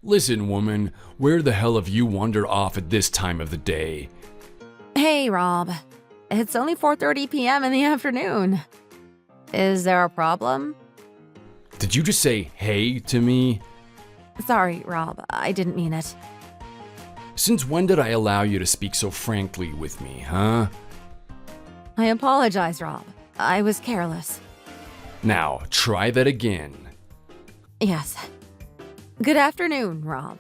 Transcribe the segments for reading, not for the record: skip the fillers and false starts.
Listen, woman, where the hell have you wandered off at this time of the day? Hey, Rob. It's only 4:30 p.m. in the afternoon. Is there a problem? Did you just say hey to me? Sorry, Rob. I didn't mean it. Since when did I allow you to speak so frankly with me, huh? I apologize, Rob. I was careless. Now, try that again. Yes. Good afternoon, Rob.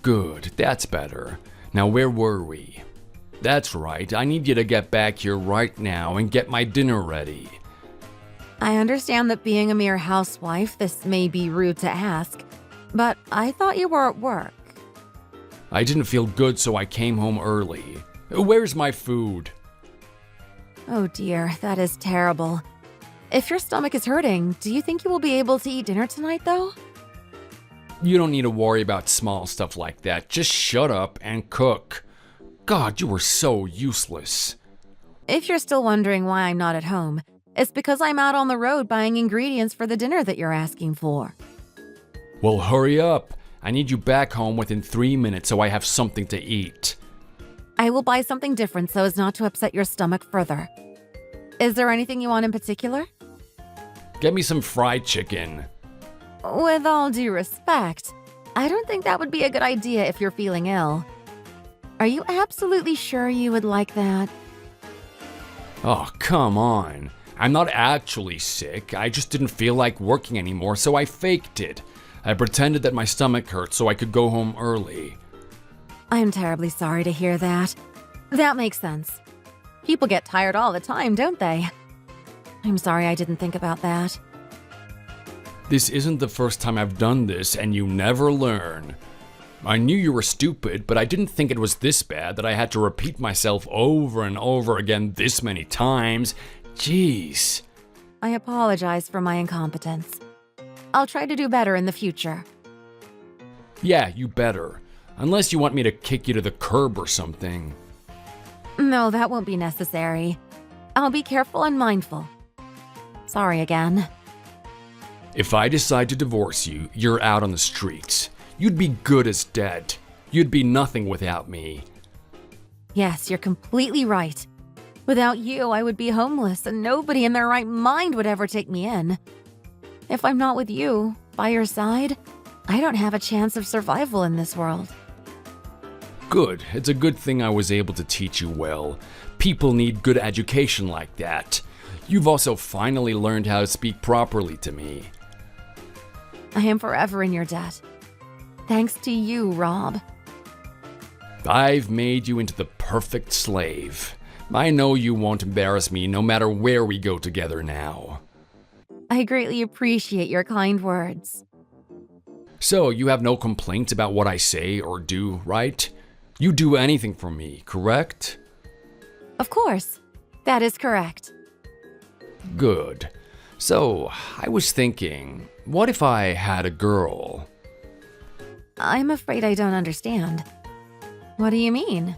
Good, that's better. Now, where were we? That's right, I need you to get back here right now and get my dinner ready. I understand that being a mere housewife, this may be rude to ask, but I thought you were at work. I didn't feel good, so I came home early. Where's my food? Oh dear, that is terrible. If your stomach is hurting, do you think you will be able to eat dinner tonight, though? You don't need to worry about small stuff like that. Just shut up and cook. God, you were so useless. If you're still wondering why I'm not at home, it's because I'm out on the road buying ingredients for the dinner that you're asking for. Well, hurry up. I need you back home within 3 minutes so I have something to eat. I will buy something different so as not to upset your stomach further. Is there anything you want in particular? Get me some fried chicken. With all due respect, I don't think that would be a good idea if you're feeling ill. Are you absolutely sure you would like that? Oh, come on. I'm not actually sick. I just didn't feel like working anymore, so I faked it. I pretended that my stomach hurt so I could go home early. I'm terribly sorry to hear that. That makes sense. People get tired all the time, don't they? I'm sorry I didn't think about that. This isn't the first time I've done this, and you never learn. I knew you were stupid, but I didn't think it was this bad that I had to repeat myself over and over again this many times. Jeez. I apologize for my incompetence. I'll try to do better in the future. Yeah, you better. Unless you want me to kick you to the curb or something. No, that won't be necessary. I'll be careful and mindful. Sorry again. If I decide to divorce you, you're out on the streets. You'd be good as dead. You'd be nothing without me. Yes, you're completely right. Without you, I would be homeless and nobody in their right mind would ever take me in. If I'm not with you, by your side, I don't have a chance of survival in this world. Good. It's a good thing I was able to teach you well. People need good education like that. You've also finally learned how to speak properly to me. I am forever in your debt. Thanks to you, Rob. I've made you into the perfect slave. I know you won't embarrass me no matter where we go together now. I greatly appreciate your kind words. So, you have no complaints about what I say or do, right? You do anything for me, correct? Of course. That is correct. Good. So, I was thinking, what if I had a girl? I'm afraid I don't understand. What do you mean?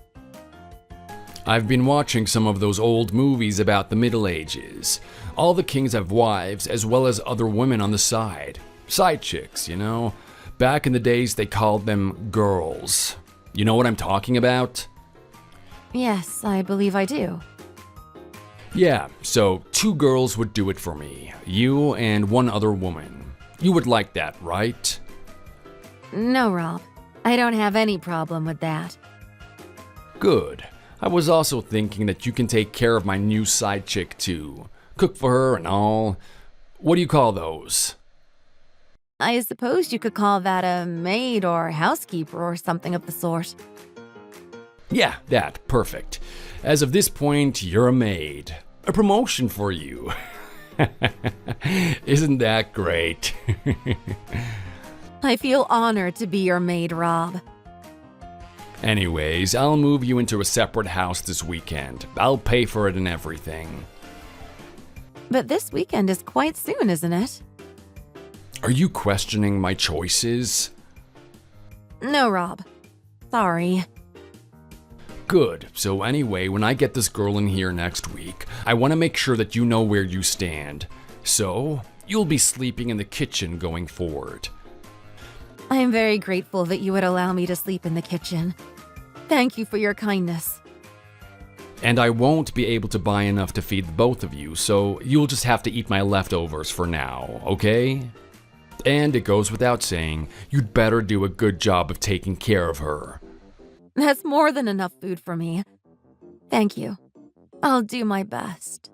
I've been watching some of those old movies about the Middle Ages. All the kings have wives, as well as other women on the side. Side chicks, you know? Back in the days, they called them girls. You know what I'm talking about? Yes, I believe I do. Yeah, so 2 girls would do it for me. You and 1 other woman. You would like that, right? No, Rob. I don't have any problem with that. Good. I was also thinking that you can take care of my new side chick too. Cook for her and all. What do you call those? I suppose you could call that a maid or housekeeper or something of the sort. Yeah, that. Perfect. As of this point, you're a maid. A promotion for you. Isn't that great? I feel honored to be your maid, Rob. Anyways, I'll move you into a separate house this weekend. I'll pay for it and everything. But this weekend is quite soon, isn't it? Are you questioning my choices? No, Rob. Sorry. Good. So anyway, when I get this girl in here next week, I want to make sure that you know where you stand. So, you'll be sleeping in the kitchen going forward. I am very grateful that you would allow me to sleep in the kitchen. Thank you for your kindness. And I won't be able to buy enough to feed the both of you, so you'll just have to eat my leftovers for now, okay? And it goes without saying, you'd better do a good job of taking care of her. That's more than enough food for me. Thank you. I'll do my best.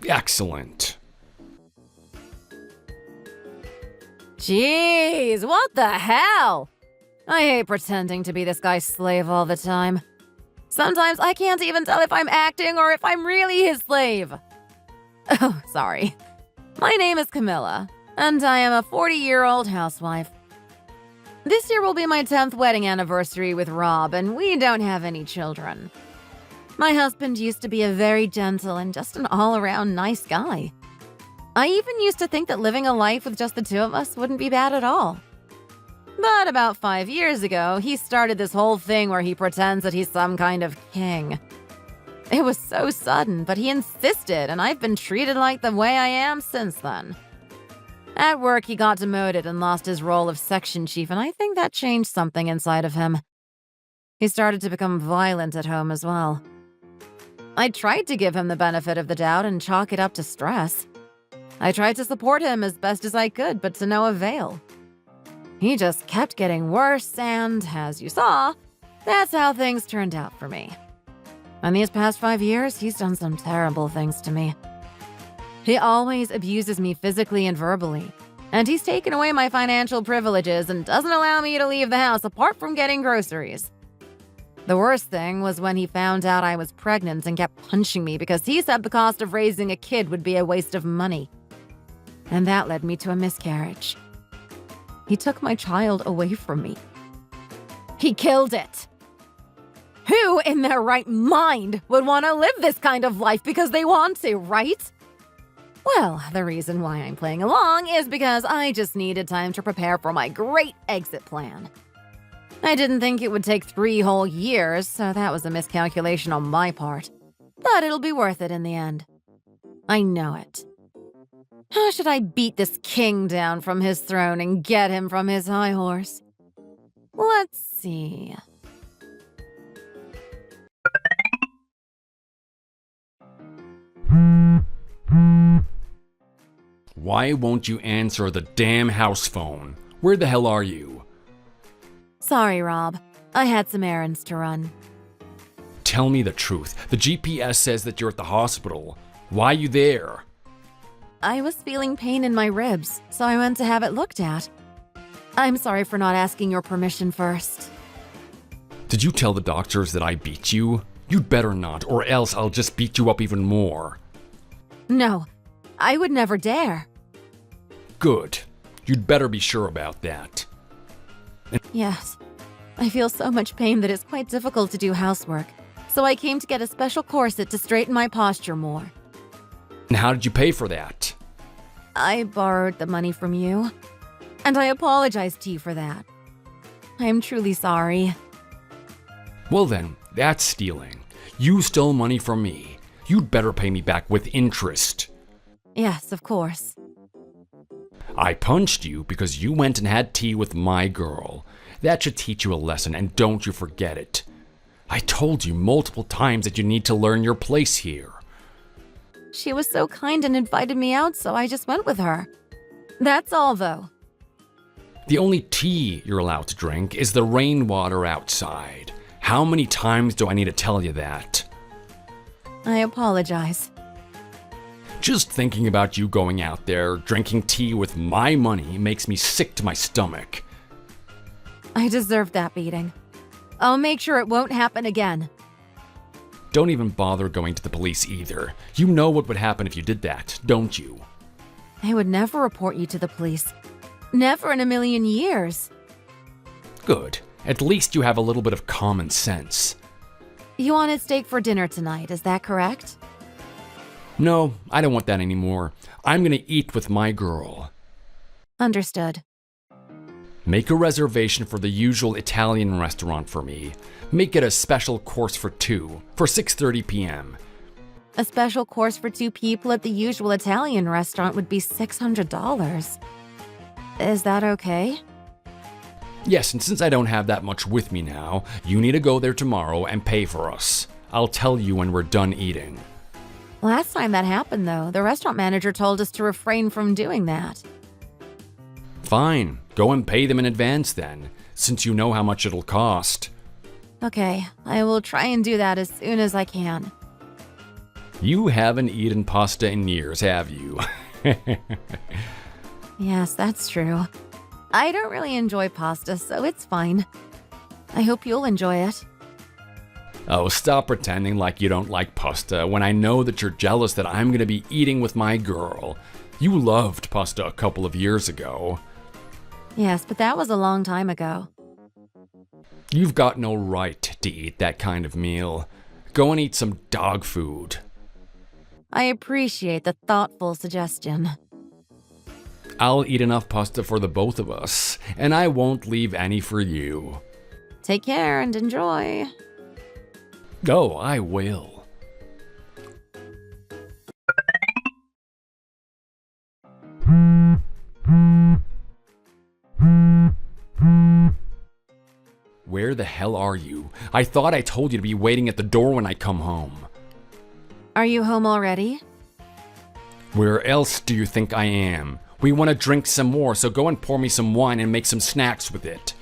Excellent. Jeez, what the hell? I hate pretending to be this guy's slave all the time. Sometimes I can't even tell if I'm acting or if I'm really his slave. Oh, sorry. My name is Camilla, and I am a 40-year-old housewife. This year will be my 10th wedding anniversary with Rob, and we don't have any children. My husband used to be a very gentle and just an all-around nice guy. I even used to think that living a life with just the two of us wouldn't be bad at all. But about 5 years ago, he started this whole thing where he pretends that he's some kind of king. It was so sudden, but he insisted, and I've been treated like the way I am since then. At work, he got demoted and lost his role of section chief, and I think that changed something inside of him. He started to become violent at home as well. I tried to give him the benefit of the doubt and chalk it up to stress. I tried to support him as best as I could, but to no avail. He just kept getting worse, and as you saw, that's how things turned out for me. In these past 5 years, he's done some terrible things to me. He always abuses me physically and verbally, and he's taken away my financial privileges and doesn't allow me to leave the house apart from getting groceries. The worst thing was when he found out I was pregnant and kept punching me because he said the cost of raising a kid would be a waste of money. And that led me to a miscarriage. He took my child away from me. He killed it. Who in their right mind would want to live this kind of life because they want to, right? Well, the reason why I'm playing along is because I just needed time to prepare for my great exit plan. I didn't think it would take 3 whole years, so that was a miscalculation on my part. But it'll be worth it in the end. I know it. How should I beat this king down from his throne and get him from his high horse? Let's see. Why won't you answer the damn house phone? Where the hell are you? Sorry, Rob. I had some errands to run. Tell me the truth. The GPS says that you're at the hospital. Why are you there? I was feeling pain in my ribs, so I went to have it looked at. I'm sorry for not asking your permission first. Did you tell the doctors that I beat you? You'd better not, or else I'll just beat you up even more. No, I would never dare. Good. You'd better be sure about that. Yes, I feel so much pain that it's quite difficult to do housework, so I came to get a special corset to straighten my posture more. And how did you pay for that? I borrowed the money from you, and I apologize to you for that. I am truly sorry. Well then, that's stealing. You stole money from me. You'd better pay me back with interest. Yes, of course. I punched you because you went and had tea with my girl. That should teach you a lesson, and don't you forget it. I told you multiple times that you need to learn your place here. She was so kind and invited me out, so I just went with her. That's all, though. The only tea you're allowed to drink is the rainwater outside. How many times do I need to tell you that? I apologize. Just thinking about you going out there, drinking tea with my money makes me sick to my stomach. I deserve that beating. I'll make sure it won't happen again. Don't even bother going to the police either. You know what would happen if you did that, don't you? I would never report you to the police. Never in a million years. Good. At least you have a little bit of common sense. You wanted steak for dinner tonight, is that correct? No, I don't want that anymore. I'm gonna eat with my girl. Understood. Make a reservation for the usual Italian restaurant for me. Make it a special course for 2, for 6:30 p.m. A special course for 2 people at the usual Italian restaurant would be $600. Is that okay? Yes, and since I don't have that much with me now, you need to go there tomorrow and pay for us. I'll tell you when we're done eating. Last time that happened, though, the restaurant manager told us to refrain from doing that. Fine, go and pay them in advance then, since you know how much it'll cost. Okay, I will try and do that as soon as I can. You haven't eaten pasta in years, have you? Yes, that's true. I don't really enjoy pasta, so it's fine. I hope you'll enjoy it. Oh, stop pretending like you don't like pasta when I know that you're jealous that I'm gonna be eating with my girl. You loved pasta a couple of years ago. Yes, but that was a long time ago. You've got no right to eat that kind of meal. Go and eat some dog food. I appreciate the thoughtful suggestion. I'll eat enough pasta for the both of us, and I won't leave any for you. Take care and enjoy. Oh, I will. Where the hell are you? I thought I told you to be waiting at the door when I come home. Are you home already? Where else do you think I am? We want to drink some more, so go and pour me some wine and make some snacks with it.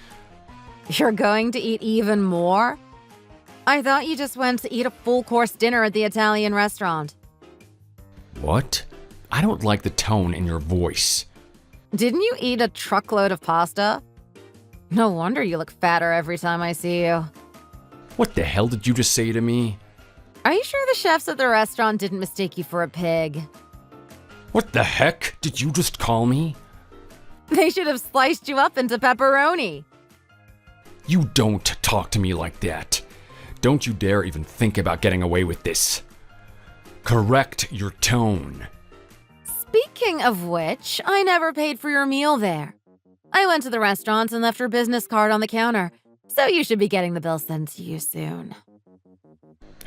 You're going to eat even more? I thought you just went to eat a full-course dinner at the Italian restaurant. What? I don't like the tone in your voice. Didn't you eat a truckload of pasta? No wonder you look fatter every time I see you. What the hell did you just say to me? Are you sure the chefs at the restaurant didn't mistake you for a pig? What the heck did you just call me? They should have sliced you up into pepperoni. You don't talk to me like that. Don't you dare even think about getting away with this. Correct your tone. Speaking of which, I never paid for your meal there. I went to the restaurant and left your business card on the counter, so you should be getting the bill sent to you soon.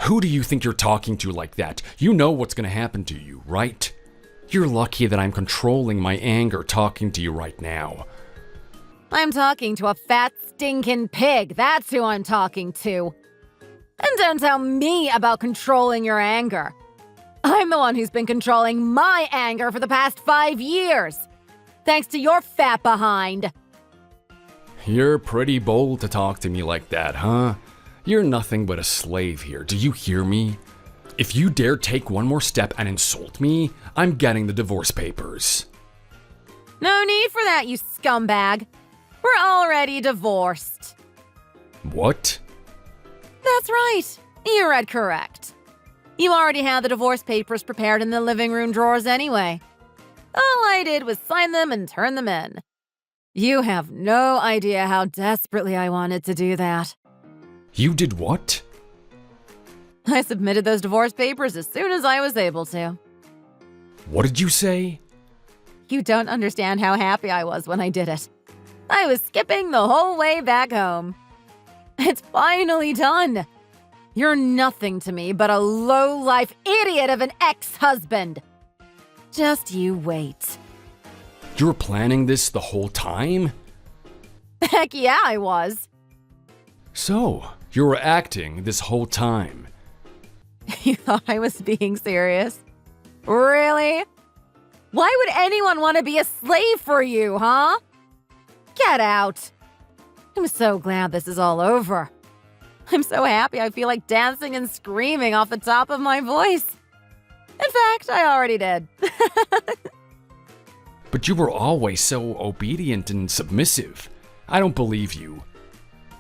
Who do you think you're talking to like that? You know what's gonna happen to you, right? You're lucky that I'm controlling my anger talking to you right now. I'm talking to a fat, stinking pig. That's who I'm talking to. And don't tell me about controlling your anger. I'm the one who's been controlling my anger for the past 5 years. Thanks to your fat behind. You're pretty bold to talk to me like that, huh? You're nothing but a slave here, do you hear me? If you dare take one more step and insult me, I'm getting the divorce papers. No need for that, you scumbag. We're already divorced. What? That's right. You read correct. You already had the divorce papers prepared in the living room drawers anyway. All I did was sign them and turn them in. You have no idea how desperately I wanted to do that. You did what? I submitted those divorce papers as soon as I was able to. What did you say? You don't understand how happy I was when I did it. I was skipping the whole way back home. It's finally done. You're nothing to me but a low-life idiot of an ex-husband. Just you wait. You were planning this the whole time? Heck yeah, I was. So, you were acting this whole time. You thought I was being serious? Really? Why would anyone want to be a slave for you, huh? Get out. I'm so glad this is all over. I'm so happy I feel like dancing and screaming off the top of my voice. In fact, I already did. But you were always so obedient and submissive. I don't believe you.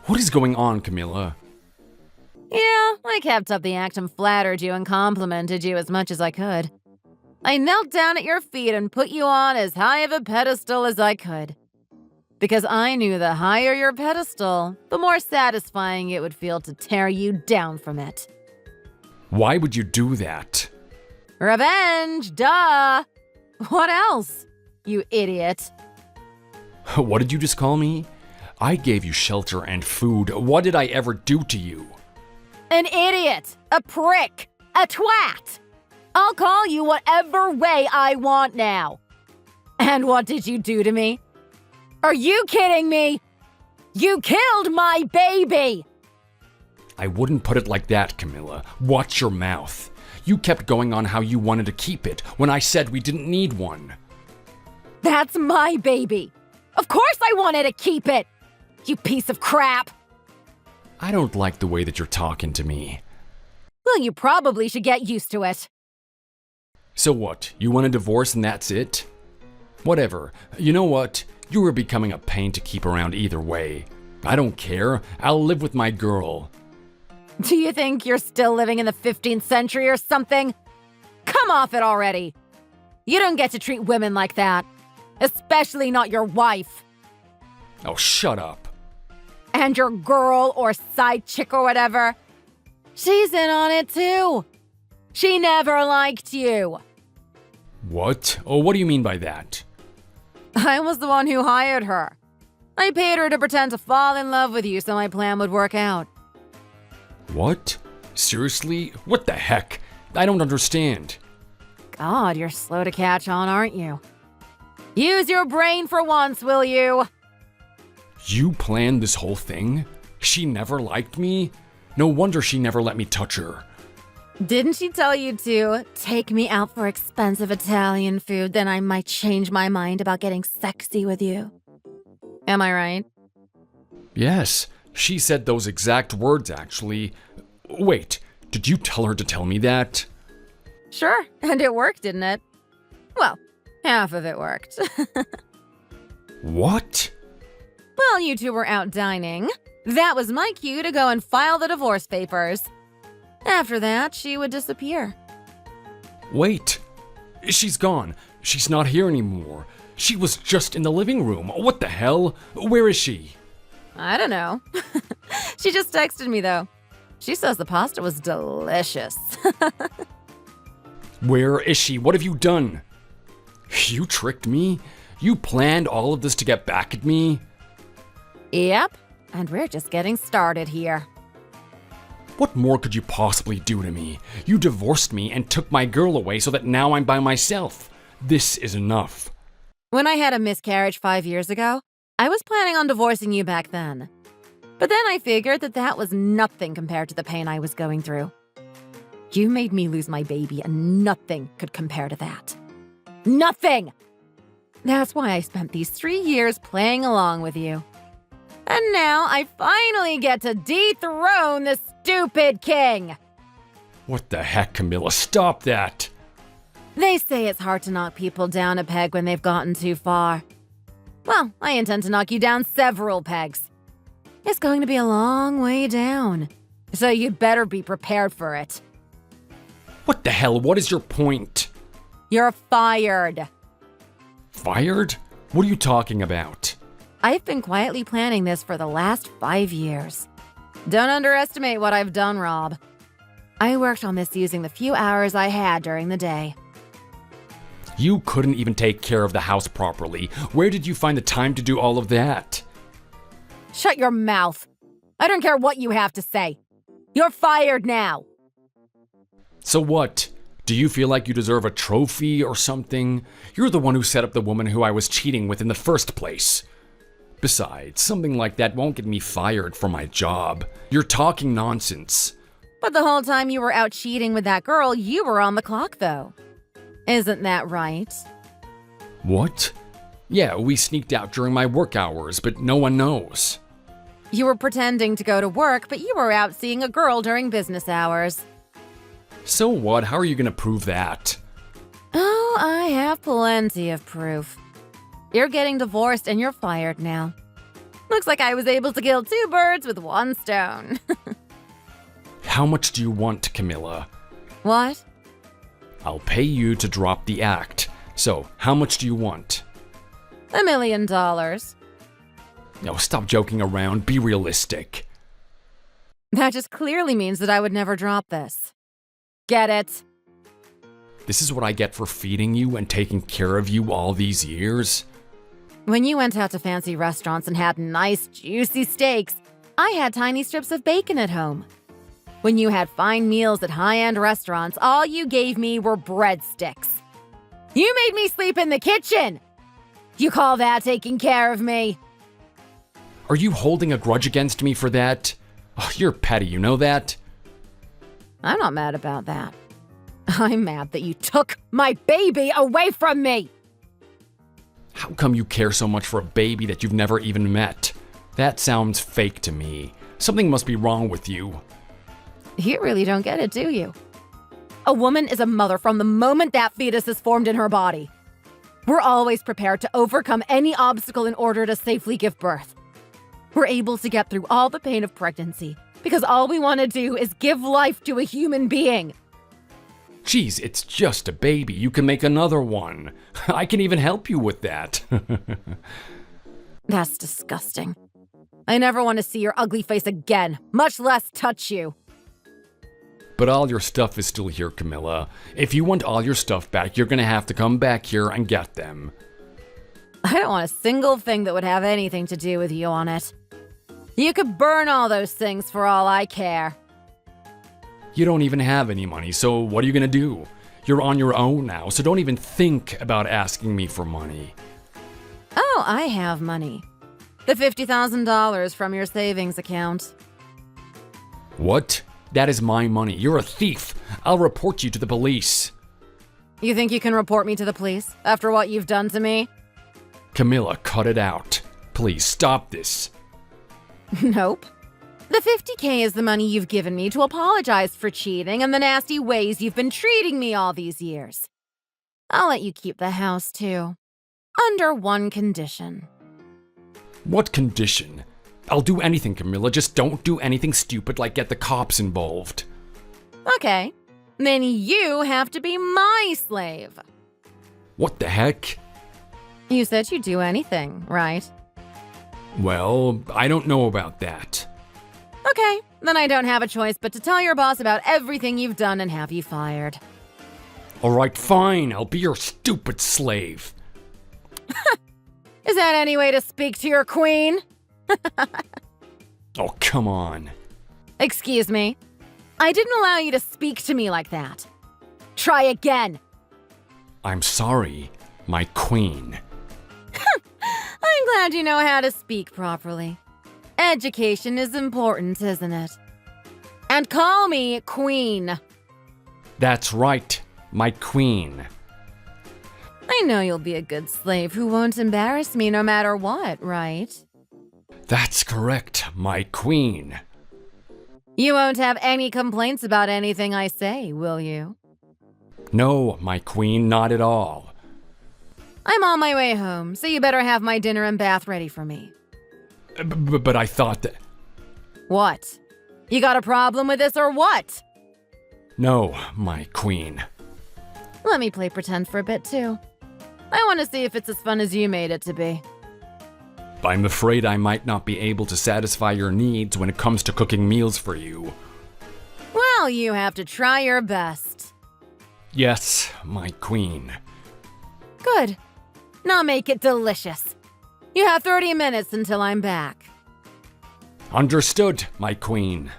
What is going on, Camilla? Yeah, I kept up the act and flattered you and complimented you as much as I could. I knelt down at your feet and put you on as high of a pedestal as I could. Because I knew the higher your pedestal, the more satisfying it would feel to tear you down from it. Why would you do that? Revenge, duh! What else, you idiot? What did you just call me? I gave you shelter and food. What did I ever do to you? An idiot, a prick, a twat. I'll call you whatever way I want now. And what did you do to me? Are you kidding me? You killed my baby! I wouldn't put it like that, Camilla. Watch your mouth. You kept going on how you wanted to keep it when I said we didn't need one. That's my baby. Of course I wanted to keep it. You piece of crap. I don't like the way that you're talking to me. Well, you probably should get used to it. So what? You want a divorce and that's it? Whatever. You know what? You are becoming a pain to keep around either way. I don't care. I'll live with my girl. Do you think you're still living in the 15th century or something? Come off it already. You don't get to treat women like that. Especially not your wife. Oh, shut up. And your girl or side chick or whatever. She's in on it too. She never liked you. What? Oh, what do you mean by that? I was the one who hired her. I paid her to pretend to fall in love with you so my plan would work out. What? Seriously? What the heck? I don't understand. God, you're slow to catch on, aren't you? Use your brain for once, will you? You planned this whole thing? She never liked me? No wonder she never let me touch her. Didn't she tell you to take me out for expensive Italian food, then I might change my mind about getting sexy with you? Am I right? Yes, she said those exact words, actually. Wait, did you tell her to tell me that? Sure, and it worked, didn't it? Well, half of it worked. What? Well, you two were out dining. That was my cue to go and file the divorce papers. After that, she would disappear. Wait, she's gone. She's not here anymore. She was just in the living room. What the hell? Where is she? I don't know. She just texted me, though. She says the pasta was delicious. Where is she? What have you done? You tricked me? You planned all of this to get back at me? Yep, and we're just getting started here. What more could you possibly do to me? You divorced me and took my girl away so that now I'm by myself. This is enough. When I had a miscarriage 5 years ago, I was planning on divorcing you back then. But then I figured that was nothing compared to the pain I was going through. You made me lose my baby, and nothing could compare to that. Nothing! That's why I spent these 3 years playing along with you. And now I finally get to dethrone the stupid king! What the heck, Camilla? Stop that! They say it's hard to knock people down a peg when they've gotten too far. Well, I intend to knock you down several pegs. It's going to be a long way down, so you'd better be prepared for it. What the hell? What is your point? You're fired. Fired? What are you talking about? I've been quietly planning this for the last 5 years. Don't underestimate what I've done, Rob. I worked on this using the few hours I had during the day. You couldn't even take care of the house properly. Where did you find the time to do all of that? Shut your mouth. I don't care what you have to say. You're fired now. So what? Do you feel like you deserve a trophy or something? You're the one who set up the woman who I was cheating with in the first place. Besides, something like that won't get me fired from my job. You're talking nonsense. But the whole time you were out cheating with that girl, you were on the clock, though. Isn't that right? What? Yeah, we sneaked out during my work hours, but no one knows. You were pretending to go to work, but you were out seeing a girl during business hours. So what? How are you gonna prove that? Oh, I have plenty of proof. You're getting divorced and you're fired now. Looks like I was able to kill 2 birds with 1 stone. How much do you want, Camilla? What? I'll pay you to drop the act. So, how much do you want? $1 million. No, stop joking around. Be realistic. That just clearly means that I would never drop this. Get it? This is what I get for feeding you and taking care of you all these years? When you went out to fancy restaurants and had nice, juicy steaks, I had tiny strips of bacon at home. When you had fine meals at high-end restaurants, all you gave me were breadsticks. You made me sleep in the kitchen! You call that taking care of me? Are you holding a grudge against me for that? Oh, you're petty, you know that? I'm not mad about that. I'm mad that you took my baby away from me! How come you care so much for a baby that you've never even met? That sounds fake to me. Something must be wrong with you. You really don't get it, do you? A woman is a mother from the moment that fetus is formed in her body. We're always prepared to overcome any obstacle in order to safely give birth. We're able to get through all the pain of pregnancy because all we want to do is give life to a human being. Geez, it's just a baby. You can make another one. I can even help you with that. That's disgusting. I never want to see your ugly face again, much less touch you. But all your stuff is still here, Camilla. If you want all your stuff back, you're gonna have to come back here and get them. I don't want a single thing that would have anything to do with you on it. You could burn all those things for all I care. You don't even have any money, so what are you gonna do? You're on your own now, so don't even think about asking me for money. Oh, I have money. The $50,000 from your savings account. What? That is my money. You're a thief. I'll report you to the police. You think you can report me to the police after what you've done to me? Camilla, cut it out. Please stop this. Nope. The $50K is the money you've given me to apologize for cheating and the nasty ways you've been treating me all these years. I'll let you keep the house, too. Under one condition. What condition? I'll do anything, Camilla. Just don't do anything stupid like get the cops involved. Okay. Then you have to be my slave. What the heck? You said you'd do anything, right? Well, I don't know about that. Okay, then I don't have a choice but to tell your boss about everything you've done and have you fired. All right, fine. I'll be your stupid slave. Is that any way to speak to your queen? Oh, come on. Excuse me. I didn't allow you to speak to me like that. Try again. I'm sorry, my queen. I'm glad you know how to speak properly. Education is important, isn't it? And call me Queen. That's right, my queen. I know you'll be a good slave who won't embarrass me no matter what, right? That's correct, my queen. You won't have any complaints about anything I say, will you? No, my queen, not at all. I'm on my way home, so you better have my dinner and bath ready for me. But I thought that... What? You got a problem with this or what? No, my queen. Let me play pretend for a bit, too. I want to see if it's as fun as you made it to be. I'm afraid I might not be able to satisfy your needs when it comes to cooking meals for you. Well, you have to try your best. Yes, my queen. Good. Now make it delicious. You have 30 minutes until I'm back. Understood, my queen.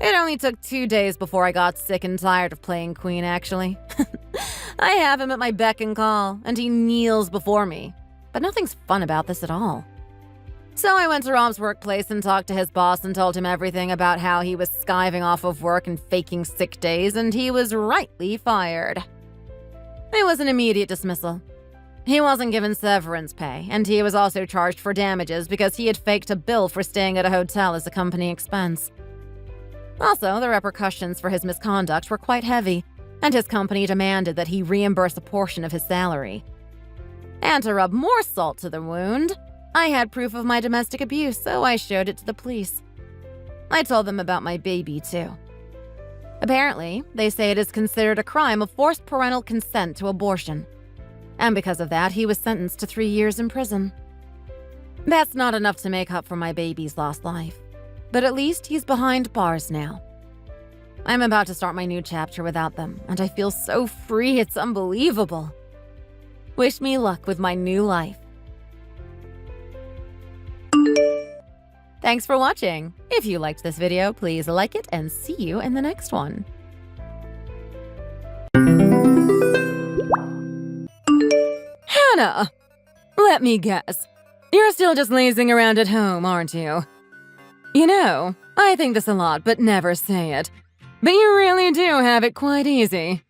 It only took 2 days before I got sick and tired of playing queen, actually. I have him at my beck and call, and he kneels before me. But nothing's fun about this at all. So I went to Rob's workplace and talked to his boss and told him everything about how he was skiving off of work and faking sick days, and he was rightly fired. It was an immediate dismissal. He wasn't given severance pay, and he was also charged for damages because he had faked a bill for staying at a hotel as a company expense. Also, the repercussions for his misconduct were quite heavy, and his company demanded that he reimburse a portion of his salary. And to rub more salt to the wound, I had proof of my domestic abuse, so I showed it to the police. I told them about my baby, too. Apparently, they say it is considered a crime of forced parental consent to abortion. And because of that, he was sentenced to 3 years in prison. That's not enough to make up for my baby's lost life. But at least he's behind bars now. I'm about to start my new chapter without them, and I feel so free it's unbelievable. Wish me luck with my new life. Thanks for watching. If you liked this video, please like it and see you in the next one. Hannah! Let me guess. You're still just lazing around at home, aren't you? You know, I think this a lot, but never say it. But you really do have it quite easy.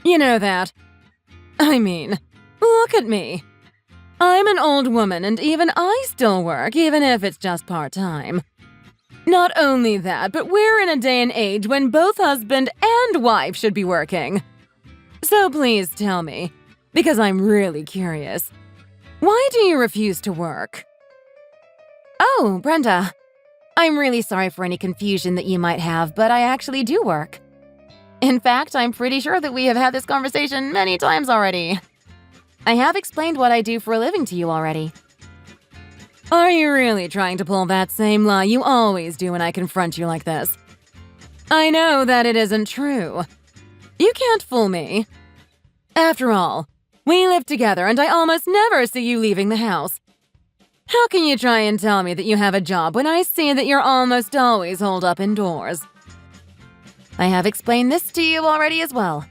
You know that. I mean, look at me. I'm an old woman, and even I still work, even if it's just part-time. Not only that, but we're in a day and age when both husband and wife should be working. So please tell me, because I'm really curious, why do you refuse to work? Oh, Brenda, I'm really sorry for any confusion that you might have, but I actually do work. In fact, I'm pretty sure that we have had this conversation many times already. I have explained what I do for a living to you already. Are you really trying to pull that same lie you always do when I confront you like this? I know that it isn't true. You can't fool me. After all, we live together and I almost never see you leaving the house. How can you try and tell me that you have a job when I see that you're almost always holed up indoors? I have explained this to you already as well.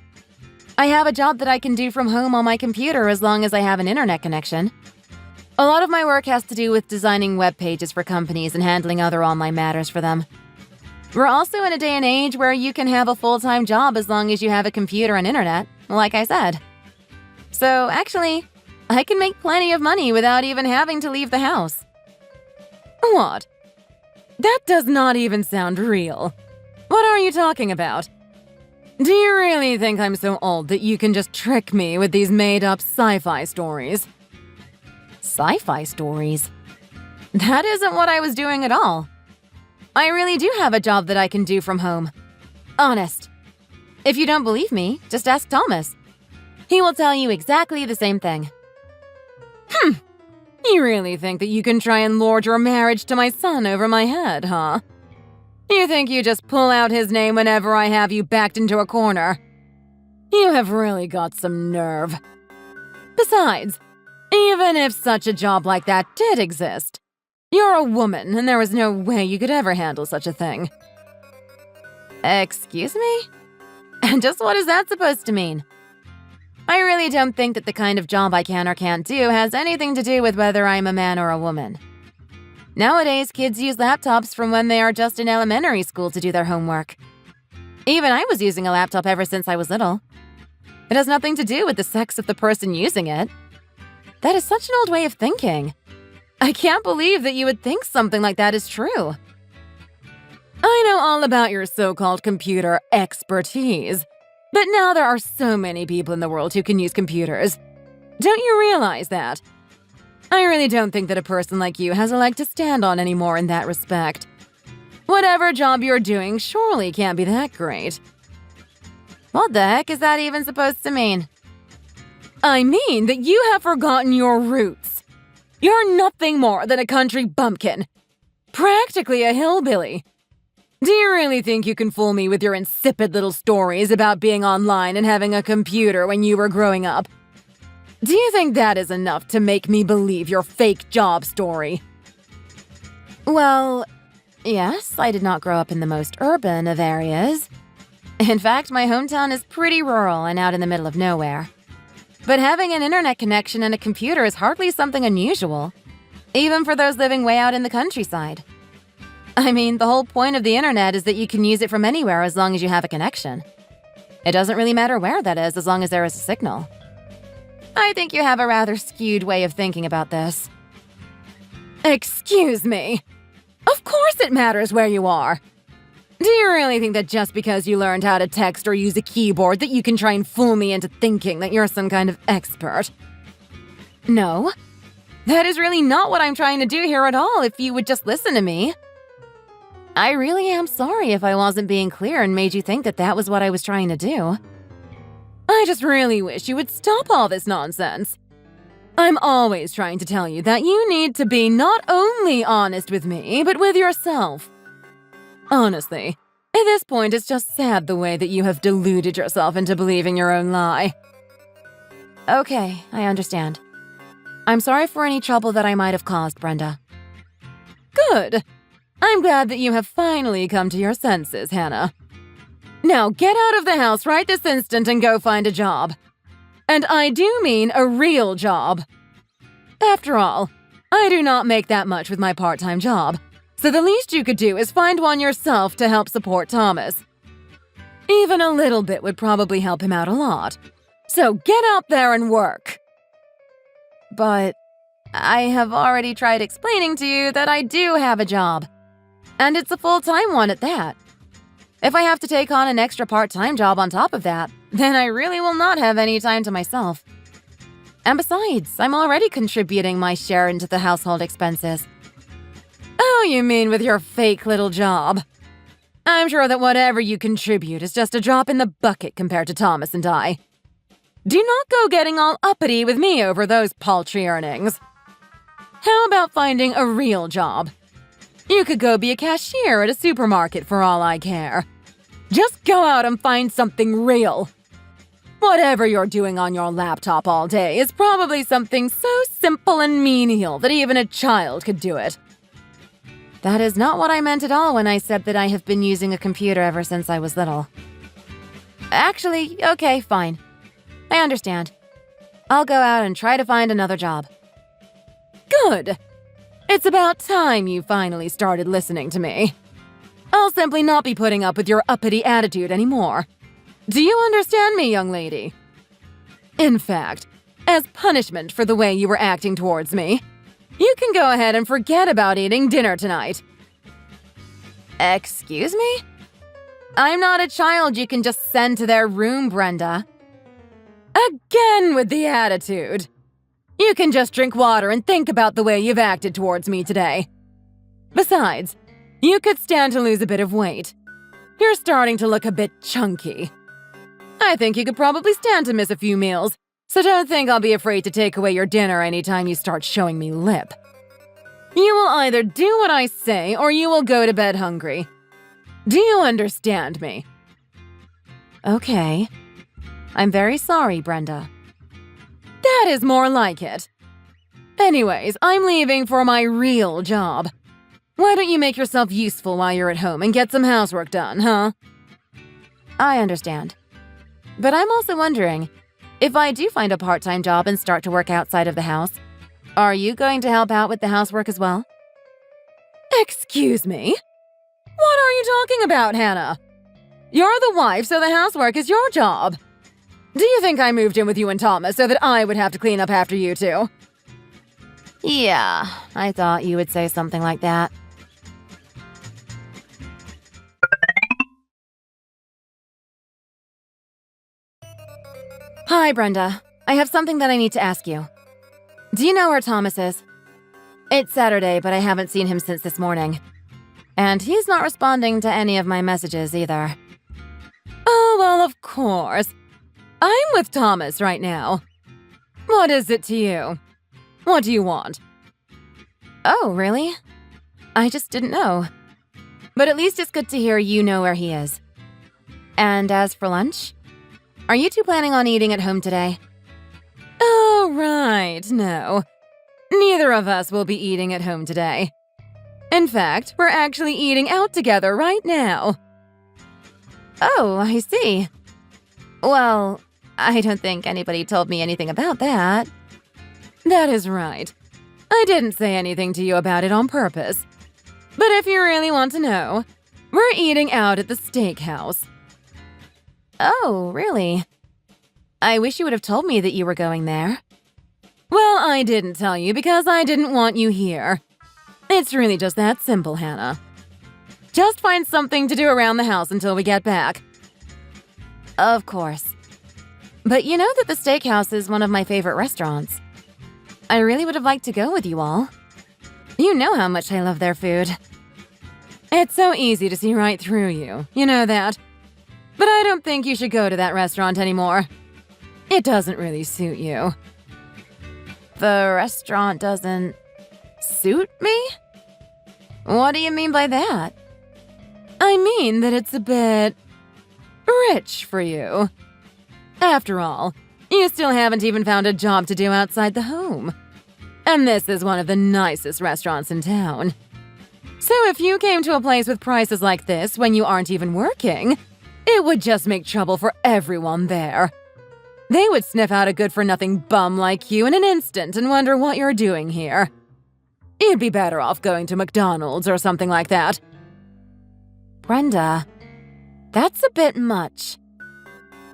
I have a job that I can do from home on my computer as long as I have an internet connection. A lot of my work has to do with designing web pages for companies and handling other online matters for them. We're also in a day and age where you can have a full-time job as long as you have a computer and internet, like I said. So actually, I can make plenty of money without even having to leave the house. What? That does not even sound real. What are you talking about? Do you really think I'm so old that you can just trick me with these made-up sci-fi stories? Sci-fi stories? That isn't what I was doing at all. I really do have a job that I can do from home. Honest. If you don't believe me, just ask Thomas. He will tell you exactly the same thing. You really think that you can try and lord your marriage to my son over my head, huh? You think you just pull out his name whenever I have you backed into a corner? You have really got some nerve. Besides, even if such a job like that did exist, you're a woman and there is no way you could ever handle such a thing. Excuse me? And just what is that supposed to mean? I really don't think that the kind of job I can or can't do has anything to do with whether I'm a man or a woman. Nowadays, kids use laptops from when they are just in elementary school to do their homework. Even I was using a laptop ever since I was little. It has nothing to do with the sex of the person using it. That is such an old way of thinking. I can't believe that you would think something like that is true. I know all about your so-called computer expertise, but now there are so many people in the world who can use computers. Don't you realize that? I really don't think that a person like you has a leg to stand on anymore in that respect. Whatever job you're doing surely can't be that great. What the heck is that even supposed to mean? I mean that you have forgotten your roots. You're nothing more than a country bumpkin. Practically a hillbilly. Do you really think you can fool me with your insipid little stories about being online and having a computer when you were growing up? Do you think that is enough to make me believe your fake job story? Well, yes, I did not grow up in the most urban of areas. In fact, my hometown is pretty rural and out in the middle of nowhere. But having an internet connection and a computer is hardly something unusual, even for those living way out in the countryside. I mean, the whole point of the internet is that you can use it from anywhere as long as you have a connection. It doesn't really matter where that is as long as there is a signal. I think you have a rather skewed way of thinking about this. Excuse me. Of course it matters where you are. Do you really think that just because you learned how to text or use a keyboard that you can try and fool me into thinking that you're some kind of expert? No. That is really not what I'm trying to do here at all, if you would just listen to me. I really am sorry if I wasn't being clear and made you think that that was what I was trying to do. I just really wish you would stop all this nonsense. I'm always trying to tell you that you need to be not only honest with me, but with yourself. Honestly, at this point, it's just sad the way that you have deluded yourself into believing your own lie. Okay, I understand. I'm sorry for any trouble that I might have caused, Brenda. Good. I'm glad that you have finally come to your senses, Hannah. Now get out of the house right this instant and go find a job. And I do mean a real job. After all, I do not make that much with my part-time job, so the least you could do is find one yourself to help support Thomas. Even a little bit would probably help him out a lot. So get out there and work. But I have already tried explaining to you that I do have a job. And it's a full-time one at that. If I have to take on an extra part-time job on top of that, then I really will not have any time to myself. And besides, I'm already contributing my share into the household expenses. Oh, you mean with your fake little job? I'm sure that whatever you contribute is just a drop in the bucket compared to Thomas and I. Do not go getting all uppity with me over those paltry earnings. How about finding a real job? You could go be a cashier at a supermarket for all I care. Just go out and find something real. Whatever you're doing on your laptop all day is probably something so simple and menial that even a child could do it. That is not what I meant at all when I said that I have been using a computer ever since I was little. Actually, okay, fine. I understand. I'll go out and try to find another job. Good! It's about time you finally started listening to me. I'll simply not be putting up with your uppity attitude anymore. Do you understand me, young lady? In fact, as punishment for the way you were acting towards me, you can go ahead and forget about eating dinner tonight. Excuse me? I'm not a child you can just send to their room, Brenda. Again with the attitude. You can just drink water and think about the way you've acted towards me today. Besides, you could stand to lose a bit of weight. You're starting to look a bit chunky. I think you could probably stand to miss a few meals, so don't think I'll be afraid to take away your dinner anytime you start showing me lip. You will either do what I say or you will go to bed hungry. Do you understand me? Okay. I'm very sorry, Brenda. That is more like it. Anyways, I'm leaving for my real job. Why don't you make yourself useful while you're at home and get some housework done, huh? I understand. But I'm also wondering, if I do find a part-time job and start to work outside of the house, are you going to help out with the housework as well? Excuse me? What are you talking about, Hannah? You're the wife, so the housework is your job. Do you think I moved in with you and Thomas so that I would have to clean up after you two? Yeah, I thought you would say something like that. Hi, Brenda. I have something that I need to ask you. Do you know where Thomas is? It's Saturday, but I haven't seen him since this morning. And he's not responding to any of my messages either. Oh, well, of course. I'm with Thomas right now. What is it to you? What do you want? Oh, really? I just didn't know. But at least it's good to hear you know where he is. And as for lunch? Are you two planning on eating at home today? Oh, right, no. Neither of us will be eating at home today. In fact, we're actually eating out together right now. Oh, I see. Well, I don't think anybody told me anything about that. That is right. I didn't say anything to you about it on purpose. But if you really want to know, we're eating out at the steakhouse. Oh, really? I wish you would have told me that you were going there. Well, I didn't tell you because I didn't want you here. It's really just that simple, Hannah. Just find something to do around the house until we get back. Of course. But you know that the steakhouse is one of my favorite restaurants. I really would have liked to go with you all. You know how much I love their food. It's so easy to see right through you, you know that. But I don't think you should go to that restaurant anymore. It doesn't really suit you. The restaurant doesn't suit me? What do you mean by that? I mean that it's a bit rich for you. After all, you still haven't even found a job to do outside the home. And this is one of the nicest restaurants in town. So if you came to a place with prices like this when you aren't even working, it would just make trouble for everyone there. They would sniff out a good-for-nothing bum like you in an instant and wonder what you're doing here. You'd be better off going to McDonald's or something like that. Brenda, that's a bit much.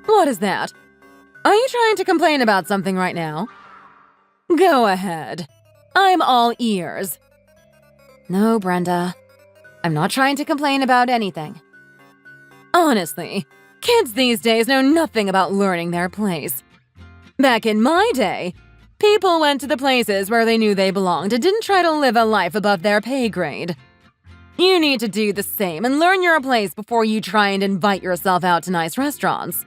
What is that? Are you trying to complain about something right now? Go ahead. I'm all ears. No, Brenda. I'm not trying to complain about anything. Honestly, kids these days know nothing about learning their place. Back in my day, people went to the places where they knew they belonged and didn't try to live a life above their pay grade. You need to do the same and learn your place before you try and invite yourself out to nice restaurants.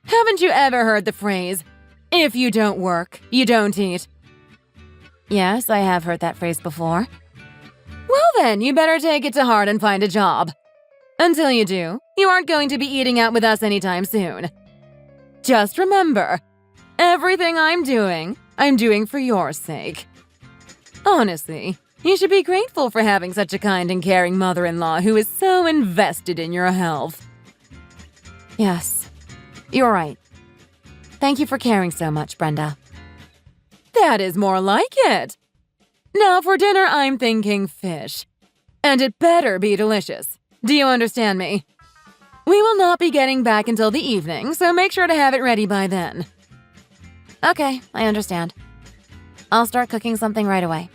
Haven't you ever heard the phrase, "If you don't work, you don't eat"? Yes, I have heard that phrase before. Well then, you better take it to heart and find a job. Until you do, you aren't going to be eating out with us anytime soon. Just remember, everything I'm doing for your sake. Honestly, you should be grateful for having such a kind and caring mother-in-law who is so invested in your health. Yes, you're right. Thank you for caring so much, Brenda. That is more like it. Now for dinner, I'm thinking fish. And it better be delicious. Do you understand me? We will not be getting back until the evening, so make sure to have it ready by then. Okay, I understand. I'll start cooking something right away.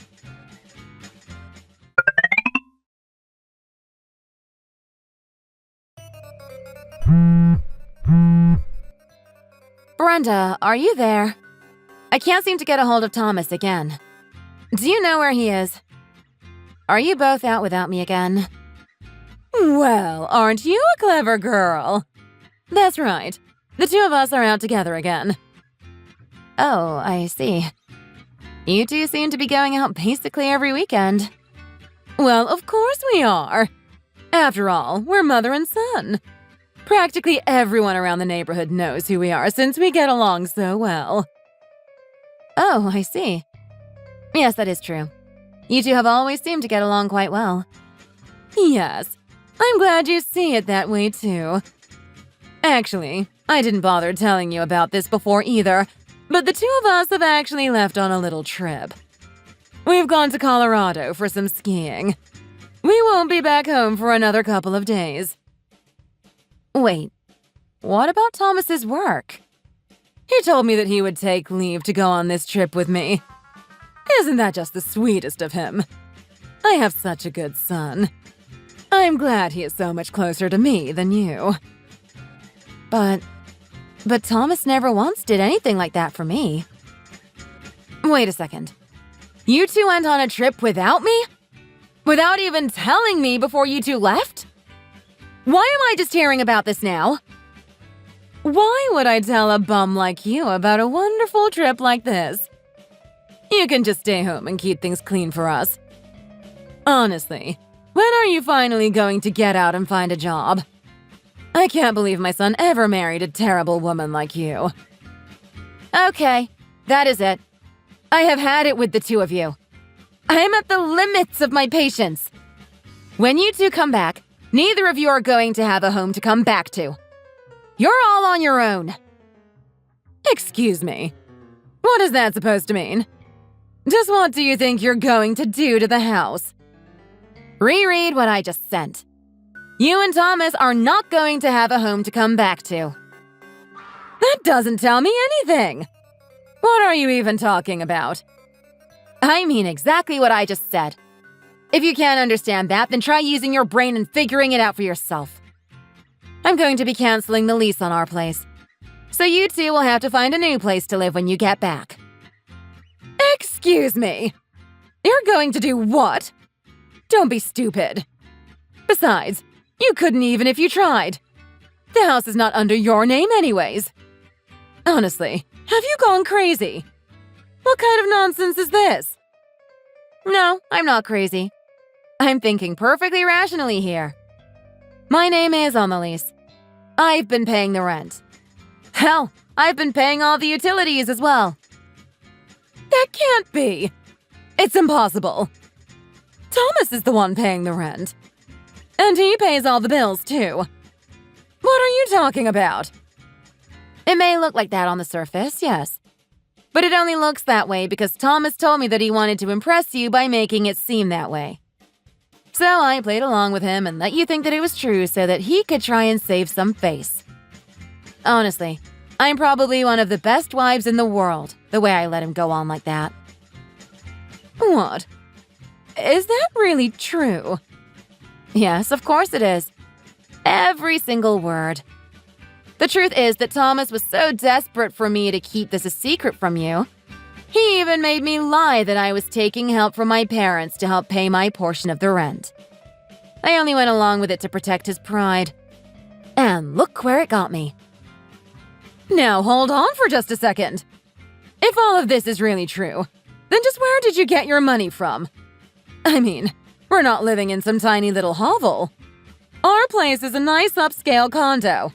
Brenda, are you there? I can't seem to get a hold of Thomas again. Do you know where he is? Are you both out without me again? Well, aren't you a clever girl? That's right. The two of us are out together again. Oh, I see. You two seem to be going out basically every weekend. Well, of course we are. After all, we're mother and son. Practically everyone around the neighborhood knows who we are since we get along so well. Oh, I see. Yes, that is true. You two have always seemed to get along quite well. Yes, I'm glad you see it that way too. Actually, I didn't bother telling you about this before either, but the two of us have actually left on a little trip. We've gone to Colorado for some skiing. We won't be back home for another couple of days. Wait, what about Thomas's work? He told me that he would take leave to go on this trip with me. Isn't that just the sweetest of him? I have such a good son. I'm glad he is so much closer to me than you. But Thomas never once did anything like that for me. Wait a second. You two went on a trip without me? Without even telling me before you two left? Why am I just hearing about this now? Why would I tell a bum like you about a wonderful trip like this? You can just stay home and keep things clean for us. Honestly, when are you finally going to get out and find a job? I can't believe my son ever married a terrible woman like you. Okay, that is it. I have had it with the two of you. I'm at the limits of my patience. When you two come back, neither of you are going to have a home to come back to. You're all on your own. Excuse me. What is that supposed to mean? Just what do you think you're going to do to the house? Reread what I just sent. You and Thomas are not going to have a home to come back to. That doesn't tell me anything. What are you even talking about? I mean exactly what I just said. If you can't understand that, then try using your brain and figuring it out for yourself. I'm going to be canceling the lease on our place. So you two will have to find a new place to live when you get back. Excuse me. You're going to do what? Don't be stupid. Besides, you couldn't even if you tried. The house is not under your name anyways. Honestly, have you gone crazy? What kind of nonsense is this? No, I'm not crazy. I'm thinking perfectly rationally here. My name is on the lease. I've been paying the rent. Hell, I've been paying all the utilities as well. That can't be. It's impossible. Thomas is the one paying the rent. And he pays all the bills, too. What are you talking about? It may look like that on the surface, yes. But it only looks that way because Thomas told me that he wanted to impress you by making it seem that way. So I played along with him and let you think that it was true so that he could try and save some face. Honestly, I'm probably one of the best wives in the world, the way I let him go on like that. What? Is that really true? Yes, of course it is. Every single word. The truth is that Thomas was so desperate for me to keep this a secret from you. He even made me lie that I was taking help from my parents to help pay my portion of the rent. I only went along with it to protect his pride. And look where it got me. Now hold on for just a second. If all of this is really true, then just where did you get your money from? I mean, we're not living in some tiny little hovel. Our place is a nice upscale condo.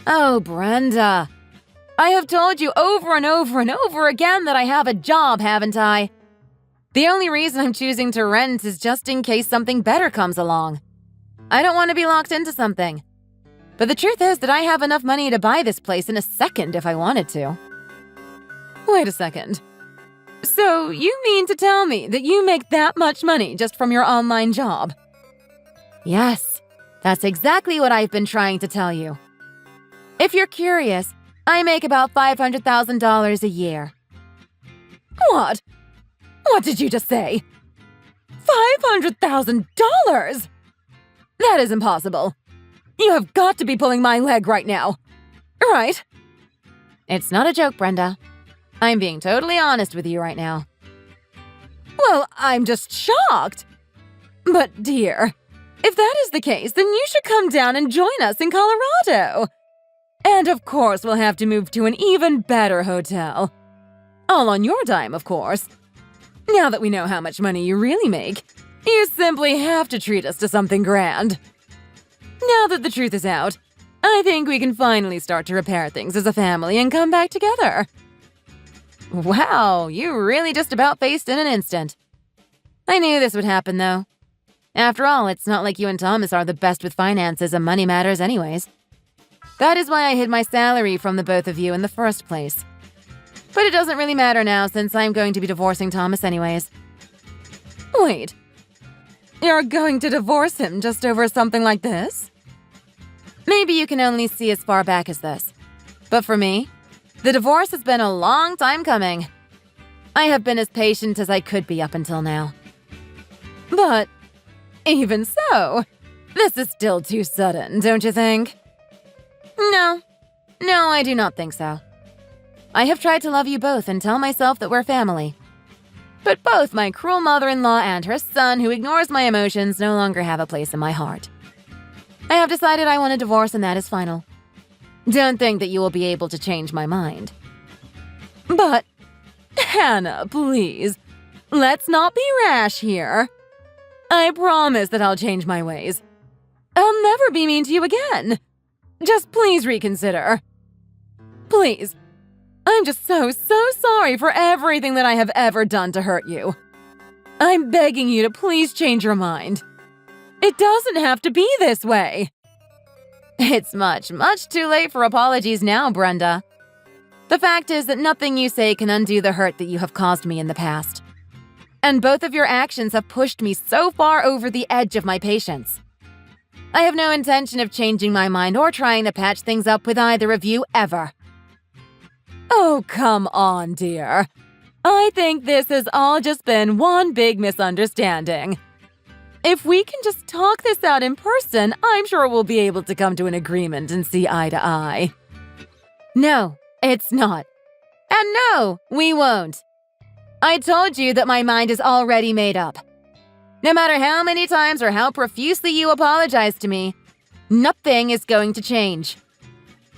Oh, Brenda. I have told you over and over and over again that I have a job, haven't I? The only reason I'm choosing to rent is just in case something better comes along. I don't want to be locked into something. But the truth is that I have enough money to buy this place in a second if I wanted to. Wait a second. So you mean to tell me that you make that much money just from your online job? Yes, that's exactly what I've been trying to tell you. If you're curious, I make about $500,000 a year. What? What did you just say? $500,000? That is impossible. You have got to be pulling my leg right now. Right? It's not a joke, Brenda. I'm being totally honest with you right now. Well, I'm just shocked. But dear, if that is the case, then you should come down and join us in Colorado. And of course, we'll have to move to an even better hotel. All on your dime, of course. Now that we know how much money you really make, you simply have to treat us to something grand. Now that the truth is out, I think we can finally start to repair things as a family and come back together. Wow, you really just about faced in an instant. I knew this would happen, though. After all, it's not like you and Thomas are the best with finances and money matters anyways. That is why I hid my salary from the both of you in the first place. But it doesn't really matter now since I'm going to be divorcing Thomas anyways. Wait. You're going to divorce him just over something like this? Maybe you can only see as far back as this. But for me, the divorce has been a long time coming. I have been as patient as I could be up until now. But even so, this is still too sudden, don't you think? No, I do not think so. I have tried to love you both and tell myself that we're family. But both my cruel mother-in-law and her son, who ignores my emotions, no longer have a place in my heart. I have decided I want a divorce and that is final. Don't think that you will be able to change my mind. But, Hannah, please, let's not be rash here. I promise that I'll change my ways. I'll never be mean to you again. Just please reconsider. Please. I'm just so sorry for everything that I have ever done to hurt you. I'm begging you to please change your mind. It doesn't have to be this way. It's much too late for apologies now, Brenda. The fact is that nothing you say can undo the hurt that you have caused me in the past. And both of your actions have pushed me so far over the edge of my patience. I have no intention of changing my mind or trying to patch things up with either of you ever. Oh, come on, dear. I think this has all just been one big misunderstanding. If we can just talk this out in person, I'm sure we'll be able to come to an agreement and see eye to eye. No, it's not. And no, we won't. I told you that my mind is already made up. No matter how many times or how profusely you apologize to me, nothing is going to change.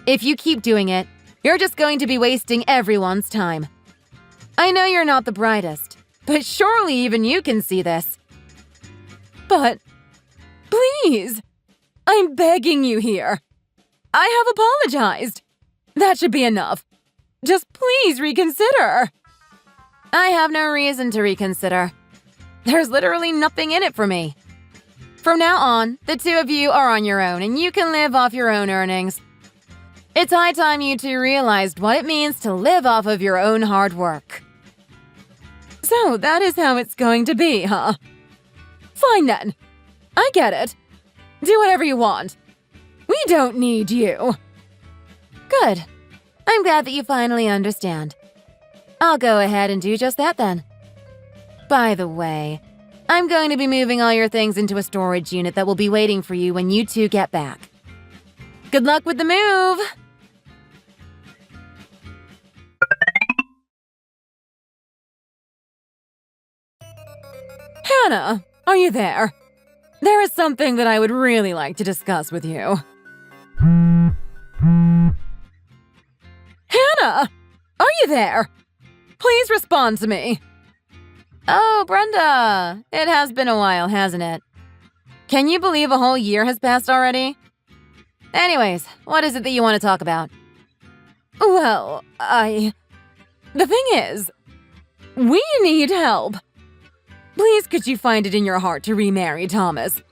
If you keep doing it, you're just going to be wasting everyone's time. I know you're not the brightest, but surely even you can see this. But, please, I'm begging you here. I have apologized. That should be enough. Just please reconsider. I have no reason to reconsider. There's literally nothing in it for me. From now on, the two of you are on your own and you can live off your own earnings. It's high time you two realized what it means to live off of your own hard work. So that is how it's going to be, huh? Fine then. I get it. Do whatever you want. We don't need you. Good. I'm glad that you finally understand. I'll go ahead and do just that then. By the way, I'm going to be moving all your things into a storage unit that will be waiting for you when you two get back. Good luck with the move! Hannah, are you there? There is something that I would really like to discuss with you. Hannah! Are you there? Please respond to me. Oh, Brenda. It has been a while, hasn't it? Can you believe a whole year has passed already? Anyways, what is it that you want to talk about? Well, The thing is, we need help. Please could you find it in your heart to remarry Thomas?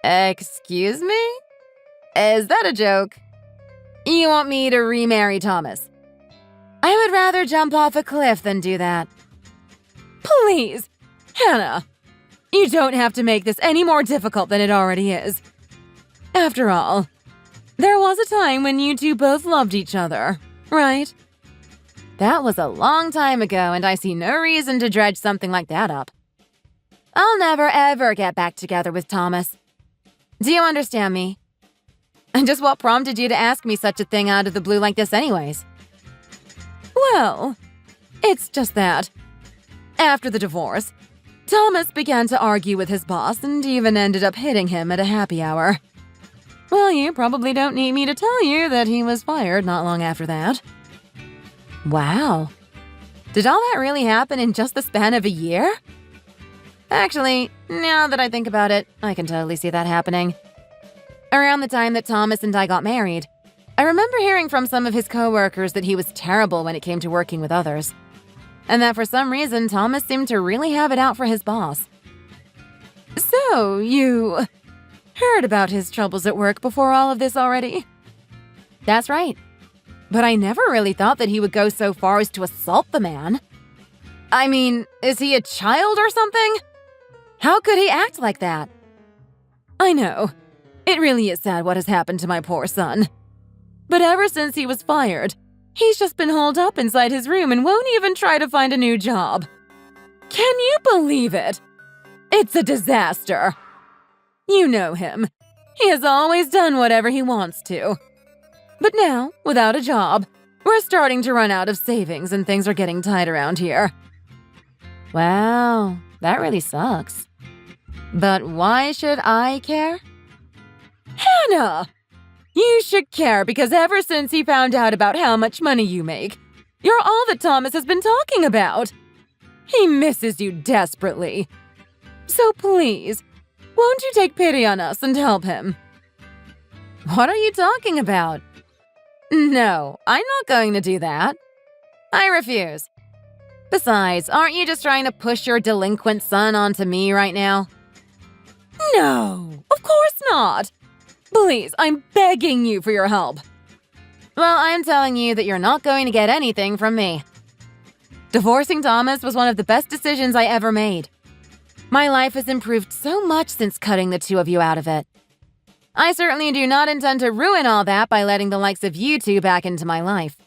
Excuse me? Is that a joke? You want me to remarry Thomas? I would rather jump off a cliff than do that. Please, Hannah, you don't have to make this any more difficult than it already is. After all, there was a time when you two both loved each other, right? That was a long time ago, and I see no reason to dredge something like that up. I'll never ever get back together with Thomas. Do you understand me? And just what prompted you to ask me such a thing out of the blue like this anyways? Well, it's just that. After the divorce, Thomas began to argue with his boss and even ended up hitting him at a happy hour. Well, you probably don't need me to tell you that he was fired not long after that. Wow. Did all that really happen in just the span of a year? Actually, now that I think about it, I can totally see that happening. Around the time that Thomas and I got married, I remember hearing from some of his coworkers that he was terrible when it came to working with others. And that for some reason, Thomas seemed to really have it out for his boss. So, you heard about his troubles at work before all of this already? That's right. But I never really thought that he would go so far as to assault the man. I mean, is he a child or something? How could he act like that? I know. It really is sad what has happened to my poor son. But ever since he was fired, he's just been holed up inside his room and won't even try to find a new job. Can you believe it? It's a disaster. You know him. He has always done whatever he wants to. But now, without a job, we're starting to run out of savings and things are getting tight around here. Wow, that really sucks. But why should I care? Hannah! You should care because ever since he found out about how much money you make, you're all that Thomas has been talking about. He misses you desperately. So please, won't you take pity on us and help him? What are you talking about? No, I'm not going to do that. I refuse. Besides, aren't you just trying to push your delinquent son onto me right now? No, of course not. Please, I'm begging you for your help. Well, I'm telling you that you're not going to get anything from me. Divorcing Thomas was one of the best decisions I ever made. My life has improved so much since cutting the two of you out of it. I certainly do not intend to ruin all that by letting the likes of you two back into my life.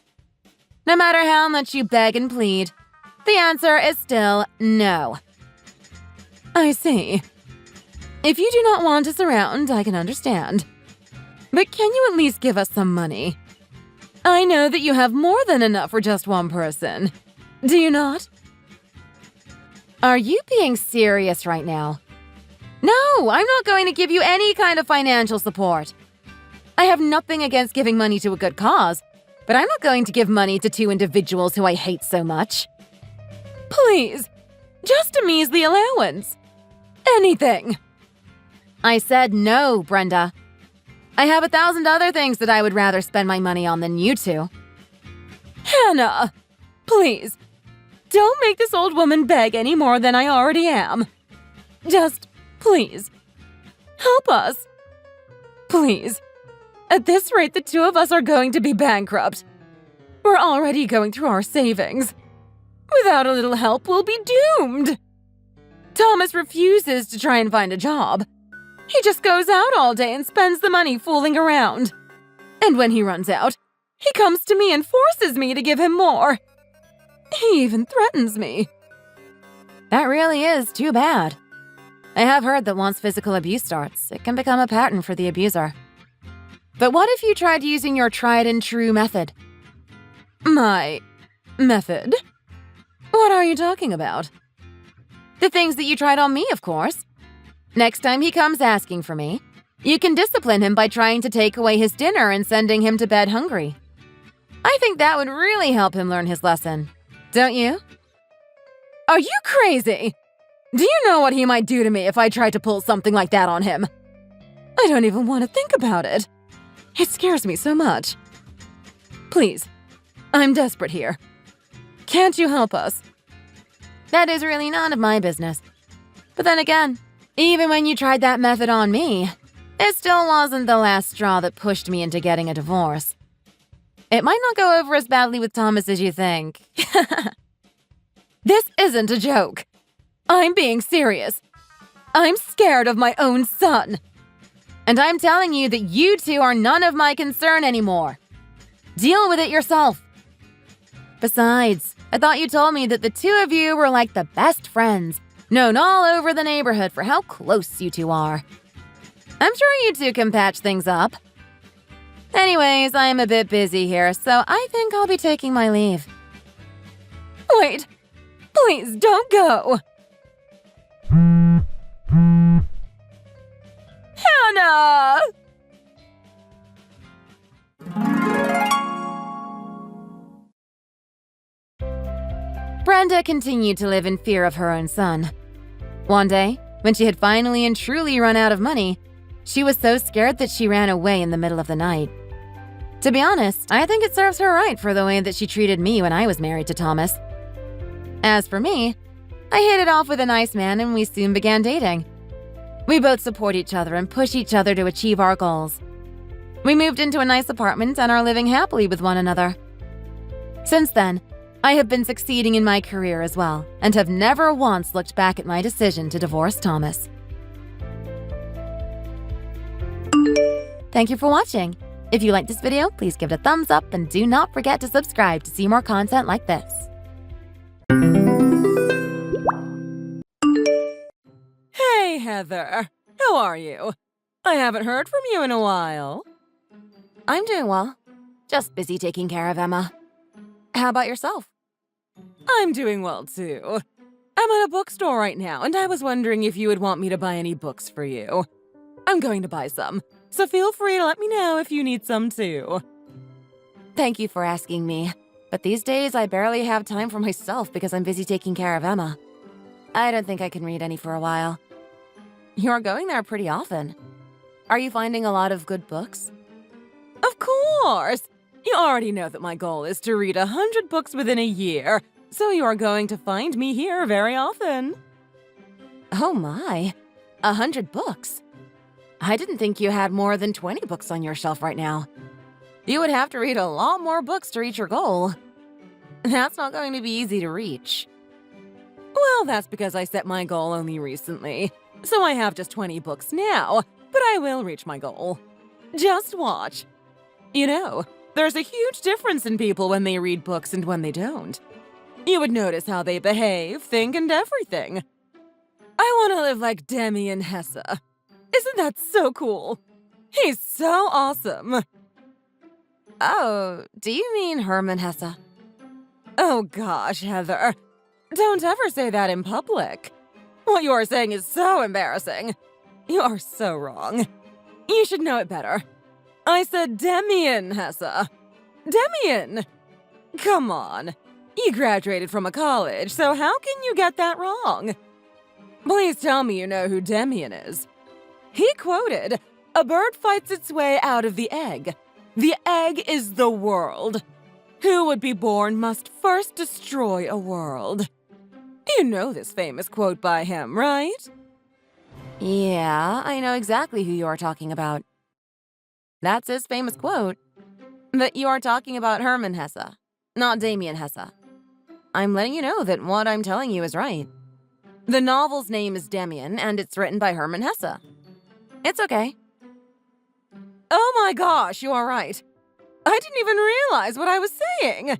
No matter how much you beg and plead, the answer is still no. I see. If you do not want us around, I can understand. But can you at least give us some money? I know that you have more than enough for just one person. Do you not? Are you being serious right now? No, I'm not going to give you any kind of financial support. I have nothing against giving money to a good cause, but I'm not going to give money to two individuals who I hate so much. Please, just a measly allowance. Anything. I said no, Brenda. I have 1,000 other things that I would rather spend my money on than you two. Hannah, please, don't make this old woman beg any more than I already am. Just, please, help us. Please. At this rate, the two of us are going to be bankrupt. We're already going through our savings. Without a little help, we'll be doomed. Thomas refuses to try and find a job. He just goes out all day and spends the money fooling around. And when he runs out, he comes to me and forces me to give him more. He even threatens me. That really is too bad. I have heard that once physical abuse starts, it can become a pattern for the abuser. But what if you tried using your tried-and-true method? My method? What are you talking about? The things that you tried on me, of course. Next time he comes asking for me, you can discipline him by trying to take away his dinner and sending him to bed hungry. I think that would really help him learn his lesson. Don't you? Are you crazy? Do you know what he might do to me if I tried to pull something like that on him? I don't even want to think about it. It scares me so much. Please, I'm desperate here. Can't you help us? That is really none of my business. But then again, even when you tried that method on me, it still wasn't the last straw that pushed me into getting a divorce. It might not go over as badly with Thomas as you think. This isn't a joke. I'm being serious. I'm scared of my own son. And I'm telling you that you two are none of my concern anymore. Deal with it yourself. Besides, I thought you told me that the two of you were like the best friends, known all over the neighborhood for how close you two are. I'm sure you two can patch things up. Anyways, I am a bit busy here, so I think I'll be taking my leave. Wait, please don't go. Hannah! Brenda continued to live in fear of her own son. One day, when she had finally and truly run out of money, she was so scared that she ran away in the middle of the night. To be honest, I think it serves her right for the way that she treated me when I was married to Thomas. As for me, I hit it off with a nice man and we soon began dating. We both support each other and push each other to achieve our goals. We moved into a nice apartment and are living happily with one another. Since then, I have been succeeding in my career as well and have never once looked back at my decision to divorce Thomas. Thank you for watching. If you liked this video, please give it a thumbs up and do not forget to subscribe to see more content like this. Hey, Heather. How are you? I haven't heard from you in a while. I'm doing well. Just busy taking care of Emma. How about yourself? I'm doing well, too. I'm at a bookstore right now, and I was wondering if you would want me to buy any books for you. I'm going to buy some, so feel free to let me know if you need some, too. Thank you for asking me, but these days I barely have time for myself because I'm busy taking care of Emma. I don't think I can read any for a while. You're going there pretty often. Are you finding a lot of good books? Of course! You already know that my goal is to read 100 books within a year, so you are going to find me here very often. Oh my, 100 books? I didn't think you had more than 20 books on your shelf right now. You would have to read a lot more books to reach your goal. That's not going to be easy to reach. Well, that's because I set my goal only recently, so I have just 20 books now, but I will reach my goal. Just watch. You know, there's a huge difference in people when they read books and when they don't. You would notice how they behave, think, and everything. I want to live like Damien Hesse. Isn't that so cool? He's so awesome. Oh, do you mean Hermann Hesse? Oh gosh, Heather. Don't ever say that in public. What you are saying is so embarrassing. You are so wrong. You should know it better. I said Damien Hesse. Damien! Come on. You graduated from a college, so how can you get that wrong? Please tell me you know who Damien is. He quoted, "A bird fights its way out of the egg. The egg is the world. Who would be born must first destroy a world." You know this famous quote by him, right? Yeah, I know exactly who you are talking about. That's his famous quote. But you are talking about Hermann Hesse, not Damien Hesse. I'm letting you know that what I'm telling you is right. The novel's name is Damien, and it's written by Hermann Hesse. It's okay. Oh my gosh, you are right. I didn't even realize what I was saying.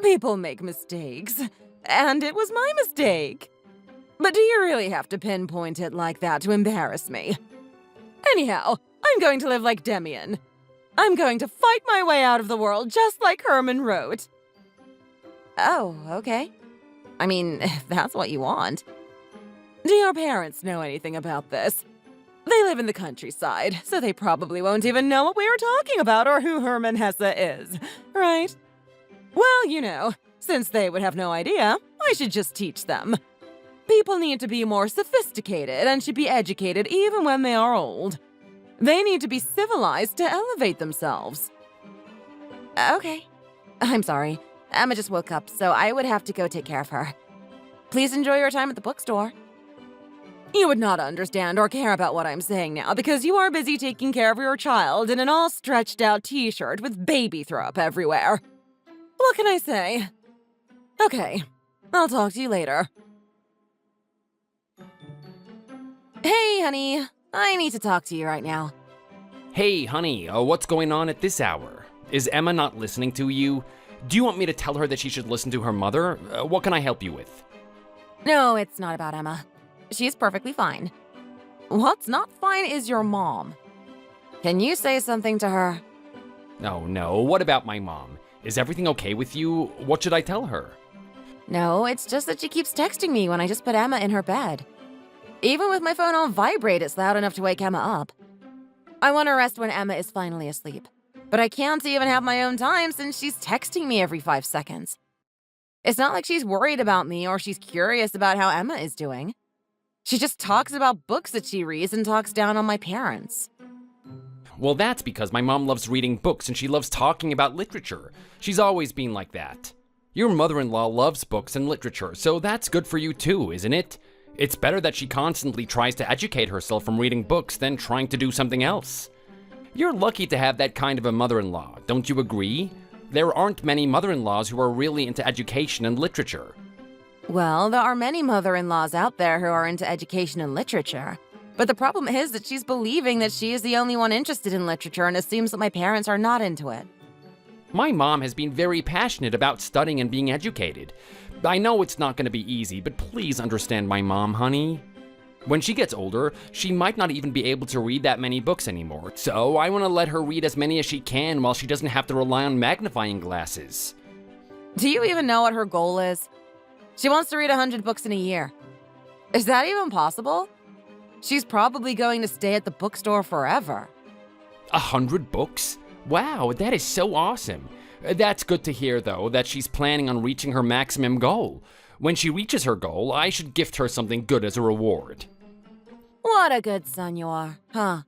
People make mistakes, and it was my mistake. But do you really have to pinpoint it like that to embarrass me? Anyhow, I'm going to live like Damien. I'm going to fight my way out of the world just like Herman wrote. Oh, okay. I mean, if that's what you want. Do your parents know anything about this? They live in the countryside, so they probably won't even know what we are talking about or who Hermann Hesse is, right? Well, you know, since they would have no idea, I should just teach them. People need to be more sophisticated and should be educated even when they are old. They need to be civilized to elevate themselves. Okay. I'm sorry. Emma just woke up, so I would have to go take care of her. Please enjoy your time at the bookstore. You would not understand or care about what I'm saying now because you are busy taking care of your child in an all-stretched-out t-shirt with baby throw-up everywhere. What can I say? Okay, I'll talk to you later. Hey, honey. I need to talk to you right now. Hey, honey, what's going on at this hour? Is Emma not listening to you? Do you want me to tell her that she should listen to her mother? What can I help you with? No, it's not about Emma. She's perfectly fine. What's not fine is your mom. Can you say something to her? Oh, no. What about my mom? Is everything okay with you? What should I tell her? No, it's just that she keeps texting me when I just put Emma in her bed. Even with my phone on vibrate, it's loud enough to wake Emma up. I want to rest when Emma is finally asleep. But I can't even have my own time since she's texting me every 5 seconds. It's not like she's worried about me or she's curious about how Emma is doing. She just talks about books that she reads and talks down on my parents. Well, that's because my mom loves reading books and she loves talking about literature. She's always been like that. Your mother-in-law loves books and literature, so that's good for you too, isn't it? It's better that she constantly tries to educate herself from reading books than trying to do something else. You're lucky to have that kind of a mother-in-law, don't you agree? There aren't many mother-in-laws who are really into education and literature. Well, there are many mother-in-laws out there who are into education and literature. But the problem is that she's believing that she is the only one interested in literature and assumes that my parents are not into it. My mom has been very passionate about studying and being educated. I know it's not going to be easy, but please understand my mom, honey. When she gets older, she might not even be able to read that many books anymore, so I want to let her read as many as she can while she doesn't have to rely on magnifying glasses. Do you even know what her goal is? She wants to read 100 books in a year. Is that even possible? She's probably going to stay at the bookstore forever. 100 books? Wow, that is so awesome. That's good to hear, though, that she's planning on reaching her maximum goal. When she reaches her goal, I should gift her something good as a reward. What a good son you are, huh?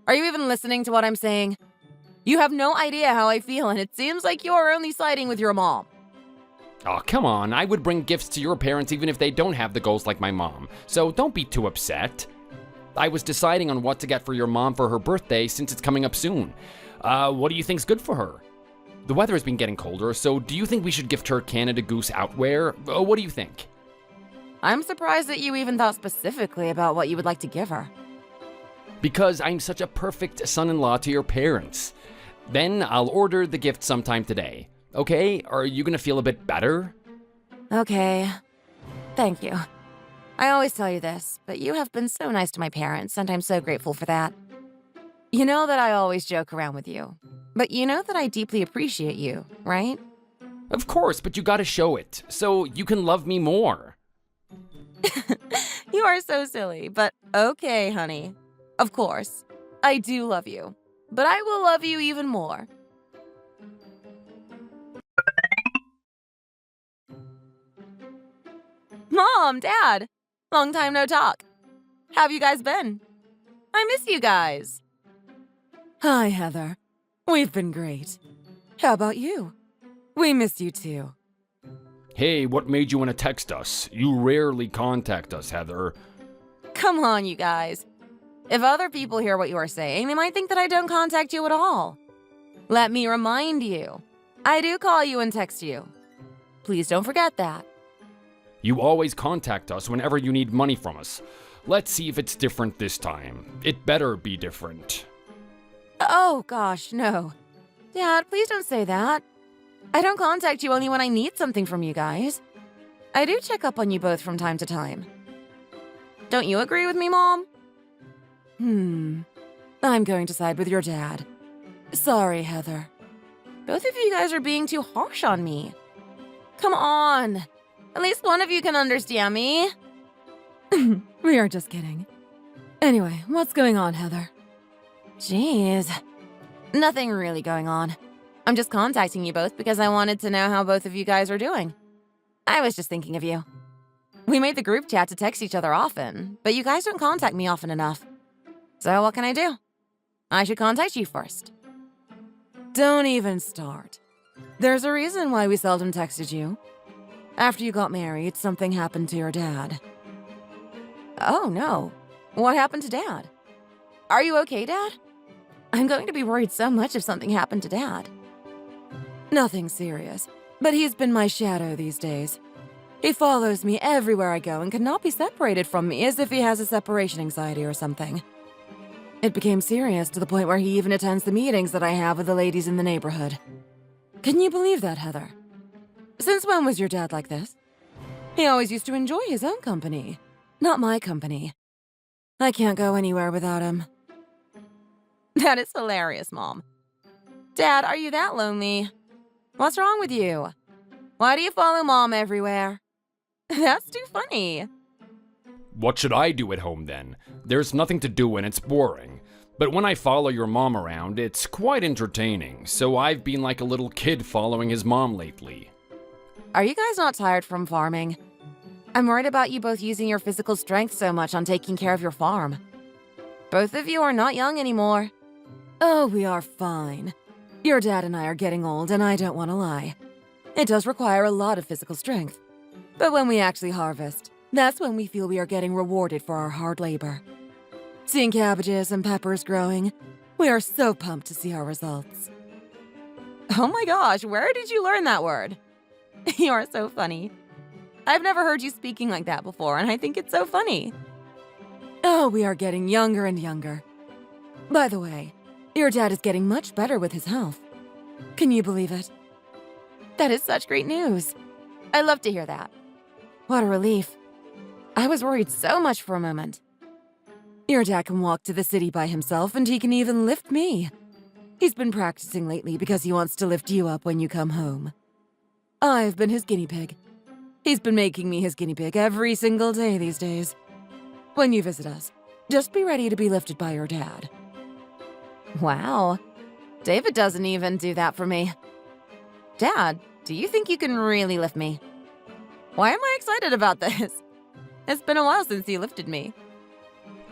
Are you even listening to what I'm saying? You have no idea how I feel, and it seems like you are only siding with your mom. Oh, come on, I would bring gifts to your parents even if they don't have the goals like my mom, so don't be too upset. I was deciding on what to get for your mom for her birthday since it's coming up soon. What do you think's good for her? The weather has been getting colder, so do you think we should gift her Canada Goose outwear? What do you think? I'm surprised that you even thought specifically about what you would like to give her. Because I'm such a perfect son-in-law to your parents. Then I'll order the gift sometime today. Okay? Are you gonna feel a bit better? Okay. Thank you. I always tell you this, but you have been so nice to my parents, and I'm so grateful for that. You know that I always joke around with you, but you know that I deeply appreciate you, right? Of course, but you gotta show it, so you can love me more. You are so silly, but okay, honey. Of course, I do love you, but I will love you even more. Mom, Dad, long time no talk. How have you guys been? I miss you guys. Hi, Heather. We've been great. How about you? We miss you too. Hey, what made you want to text us? You rarely contact us, Heather. Come on, you guys. If other people hear what you are saying, they might think that I don't contact you at all. Let me remind you, I do call you and text you. Please don't forget that. You always contact us whenever you need money from us. Let's see if it's different this time. It better be different. Oh gosh, no. Dad, please don't say that. I don't contact you only when I need something from you guys. I do check up on you both from time to time. Don't you agree with me, Mom? I'm going to side with your dad. Sorry, Heather. Both of you guys are being too harsh on me. Come on. At least one of you can understand me. We are just kidding. Anyway, what's going on, Heather? Jeez. Nothing really going on. I'm just contacting you both because I wanted to know how both of you guys are doing. I was just thinking of you. We made the group chat to text each other often, but you guys don't contact me often enough. So what can I do? I should contact you first. Don't even start. There's a reason why we seldom texted you. After you got married, something happened to your dad. Oh no. What happened to Dad? Are you okay, Dad? I'm going to be worried so much if something happened to Dad. Nothing serious, but he's been my shadow these days. He follows me everywhere I go and cannot be separated from me as if he has a separation anxiety or something. It became serious to the point where he even attends the meetings that I have with the ladies in the neighborhood. Can you believe that, Heather? Since when was your dad like this? He always used to enjoy his own company, not my company. I can't go anywhere without him. That is hilarious, Mom. Dad, are you that lonely? What's wrong with you? Why do you follow Mom everywhere? That's too funny. What should I do at home then? There's nothing to do and it's boring. But when I follow your mom around, it's quite entertaining, so I've been like a little kid following his mom lately. Are you guys not tired from farming? I'm worried about you both using your physical strength so much on taking care of your farm. Both of you are not young anymore. Oh, we are fine. Your dad and I are getting old, and I don't want to lie. It does require a lot of physical strength. But when we actually harvest, that's when we feel we are getting rewarded for our hard labor. Seeing cabbages and peppers growing, we are so pumped to see our results. Oh my gosh, where did you learn that word? You are so funny. I've never heard you speaking like that before, and I think it's so funny. Oh, we are getting younger and younger. By the way, your dad is getting much better with his health. Can you believe it? That is such great news. I love to hear that. What a relief. I was worried so much for a moment. Your dad can walk to the city by himself, and he can even lift me. He's been practicing lately because he wants to lift you up when you come home. I've been his guinea pig. He's been making me his guinea pig every single day these days. When you visit us, just be ready to be lifted by your dad. Wow. David doesn't even do that for me. Dad, do you think you can really lift me? Why am I excited about this? It's been a while since you lifted me.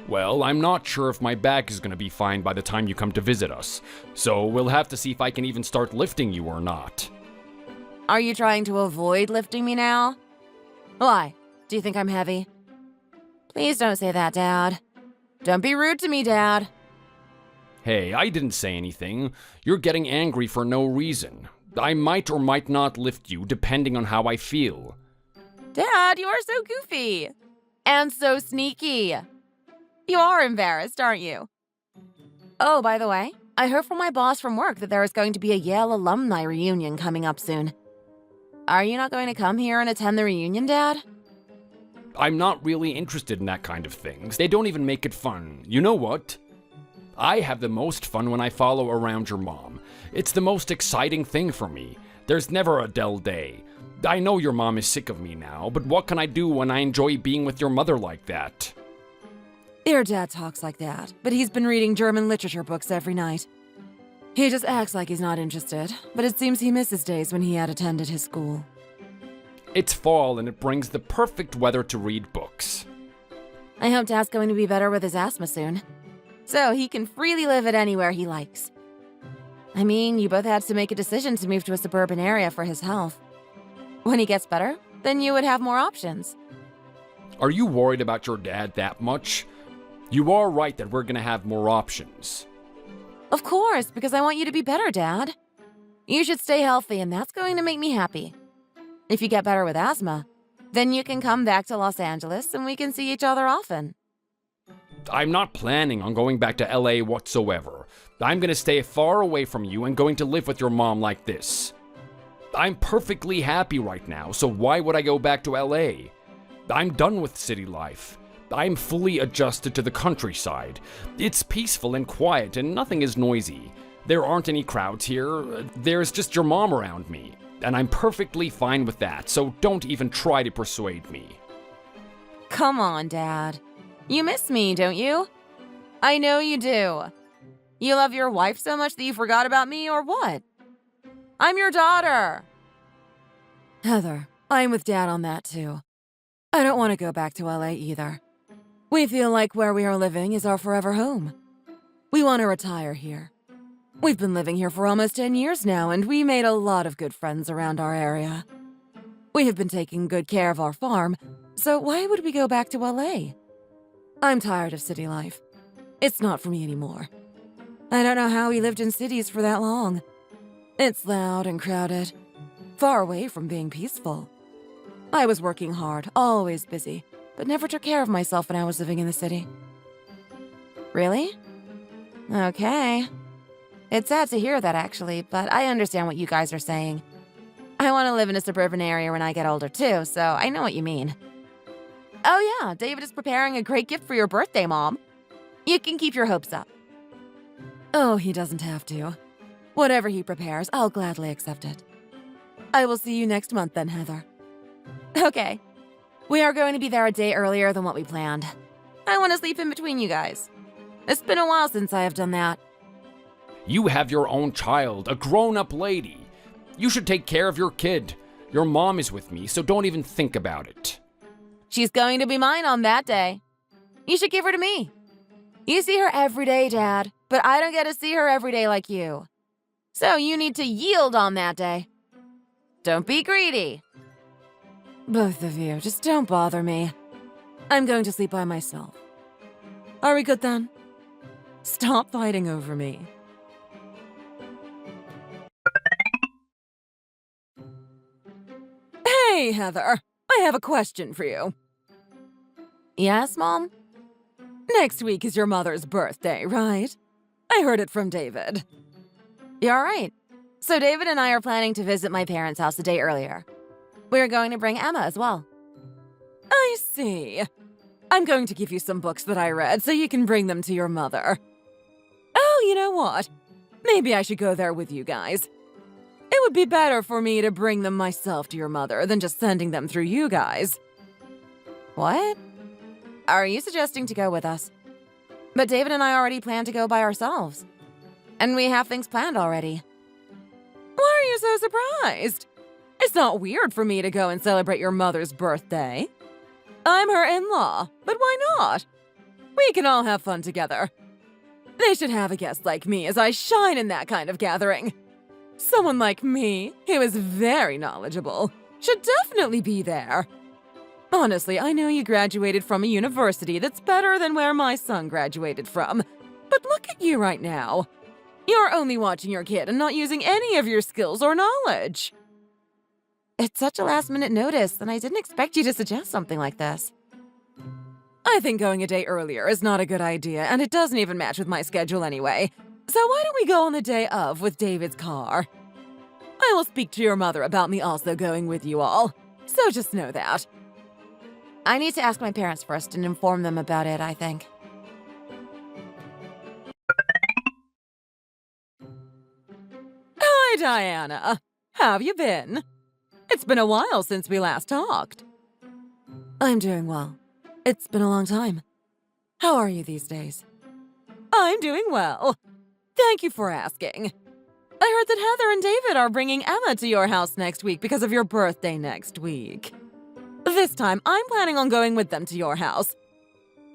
Well, I'm not sure if my back is gonna be fine by the time you come to visit us, so we'll have to see if I can even start lifting you or not. Are you trying to avoid lifting me now? Why? Do you think I'm heavy? Please don't say that, Dad. Don't be rude to me, Dad. Hey, I didn't say anything. You're getting angry for no reason. I might or might not lift you depending on how I feel. Dad, you are so goofy. And so sneaky. You are embarrassed, aren't you? Oh, by the way, I heard from my boss from work that there is going to be a Yale alumni reunion coming up soon. Are you not going to come here and attend the reunion, Dad? I'm not really interested in that kind of things. They don't even make it fun. You know what? I have the most fun when I follow around your mom. It's the most exciting thing for me. There's never a dull day. I know your mom is sick of me now, but what can I do when I enjoy being with your mother like that? Your dad talks like that, but he's been reading German literature books every night. He just acts like he's not interested, but it seems he misses days when he had attended his school. It's fall and it brings the perfect weather to read books. I hope Dad's going to be better with his asthma soon, so he can freely live it anywhere he likes. I mean, you both had to make a decision to move to a suburban area for his health. When he gets better, then you would have more options. Are you worried about your dad that much? You are right that we're gonna have more options. Of course, because I want you to be better, Dad. You should stay healthy, and that's going to make me happy. If you get better with asthma, then you can come back to Los Angeles and we can see each other often. I'm not planning on going back to LA whatsoever. I'm gonna stay far away from you and going to live with your mom like this. I'm perfectly happy right now, so why would I go back to LA? I'm done with city life. I'm fully adjusted to the countryside. It's peaceful and quiet and nothing is noisy. There aren't any crowds here. There's just your mom around me. And I'm perfectly fine with that, so don't even try to persuade me. Come on, Dad. You miss me, don't you? I know you do. You love your wife so much that you forgot about me, or what? I'm your daughter. Heather, I'm with Dad on that too. I don't want to go back to LA either. We feel like where we are living is our forever home. We want to retire here. We've been living here for almost 10 years now, and we made a lot of good friends around our area. We have been taking good care of our farm, so why would we go back to LA? I'm tired of city life. It's not for me anymore. I don't know how we lived in cities for that long. It's loud and crowded, far away from being peaceful. I was working hard, always busy, but never took care of myself when I was living in the city. Really? Okay. It's sad to hear that, actually, but I understand what you guys are saying. I want to live in a suburban area when I get older, too, so I know what you mean. Oh yeah, David is preparing a great gift for your birthday, Mom. You can keep your hopes up. Oh, he doesn't have to. Whatever he prepares, I'll gladly accept it. I will see you next month then, Heather. Okay. We are going to be there a day earlier than what we planned. I want to sleep in between you guys. It's been a while since I have done that. You have your own child, a grown-up lady. You should take care of your kid. Your mom is with me, so don't even think about it. She's going to be mine on that day. You should give her to me. You see her every day, Dad, but I don't get to see her every day like you. So you need to yield on that day. Don't be greedy. Both of you, just don't bother me. I'm going to sleep by myself. Are we good then? Stop fighting over me. Hey, Heather, I have a question for you. Yes, Mom? Next week is your mother's birthday, right? I heard it from David. You're right. So David and I are planning to visit my parents' house a day earlier. We're going to bring Emma as well. I see. I'm going to give you some books that I read so you can bring them to your mother. Oh, you know what? Maybe I should go there with you guys. It would be better for me to bring them myself to your mother than just sending them through you guys. What? Are you suggesting to go with us? But David and I already planned to go by ourselves. And we have things planned already. Why are you so surprised? It's not weird for me to go and celebrate your mother's birthday. I'm her in-law, but why not? We can all have fun together. They should have a guest like me as I shine in that kind of gathering. Someone like me, who is very knowledgeable, should definitely be there. Honestly, I know you graduated from a university that's better than where my son graduated from. But look at you right now. You're only watching your kid and not using any of your skills or knowledge. It's such a last-minute notice, and I didn't expect you to suggest something like this. I think going a day earlier is not a good idea, and it doesn't even match with my schedule anyway. So why don't we go on the day of with David's car? I will speak to your mother about me also going with you all, so just know that. I need to ask my parents first and inform them about it, I think. Hi, Diana. How have you been? It's been a while since we last talked. I'm doing well. It's been a long time. How are you these days? I'm doing well. Thank you for asking. I heard that Heather and David are bringing Emma to your house next week because of your birthday next week. This time, I'm planning on going with them to your house.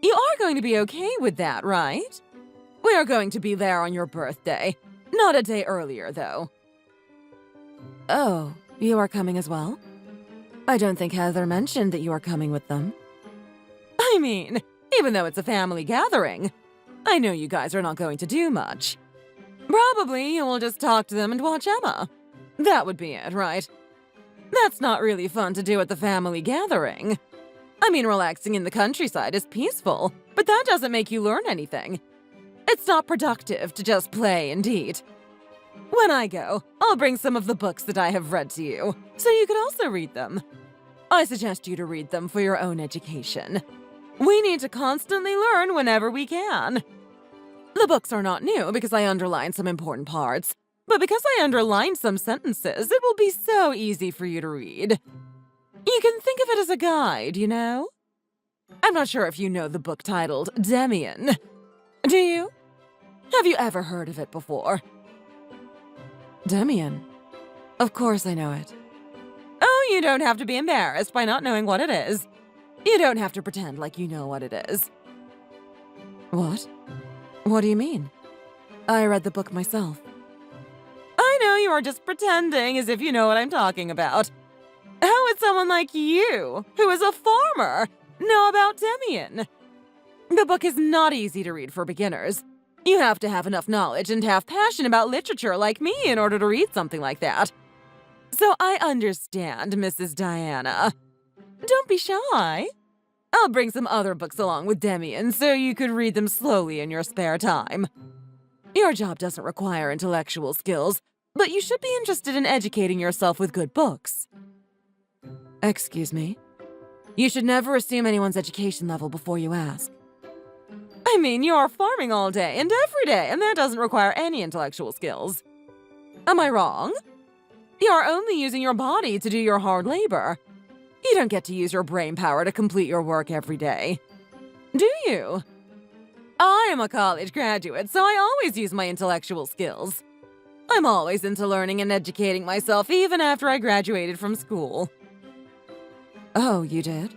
You are going to be okay with that, right? We are going to be there on your birthday. Not a day earlier, though. Oh, you are coming as well? I don't think Heather mentioned that you are coming with them. I mean, even though it's a family gathering. I know you guys are not going to do much. Probably you will just talk to them and watch Emma. That would be it, right? That's not really fun to do at the family gathering. I mean, relaxing in the countryside is peaceful, but that doesn't make you learn anything. It's not productive to just play and eat. When I go, I'll bring some of the books that I have read to you, so you could also read them. I suggest you to read them for your own education. We need to constantly learn whenever we can. The books are not new because I underlined some important parts, but because I underlined some sentences, it will be so easy for you to read. You can think of it as a guide, you know? I'm not sure if you know the book titled Demian. Do you? Have you ever heard of it before? Demian. Of course I know it. Oh, you don't have to be embarrassed by not knowing what it is. You don't have to pretend like you know what it is. What? What do you mean? I read the book myself. I know you are just pretending as if you know what I'm talking about. How would someone like you, who is a farmer, know about Demian? The book is not easy to read for beginners. You have to have enough knowledge and have passion about literature like me in order to read something like that. So I understand, Mrs. Diana. Don't be shy. I'll bring some other books along with Demian so you could read them slowly in your spare time. Your job doesn't require intellectual skills, but you should be interested in educating yourself with good books. Excuse me? You should never assume anyone's education level before you ask. I mean, you're farming all day and every day, and that doesn't require any intellectual skills. Am I wrong? You're only using your body to do your hard labor. You don't get to use your brain power to complete your work every day. Do you? I am a college graduate, so I always use my intellectual skills. I'm always into learning and educating myself even after I graduated from school. Oh, you did?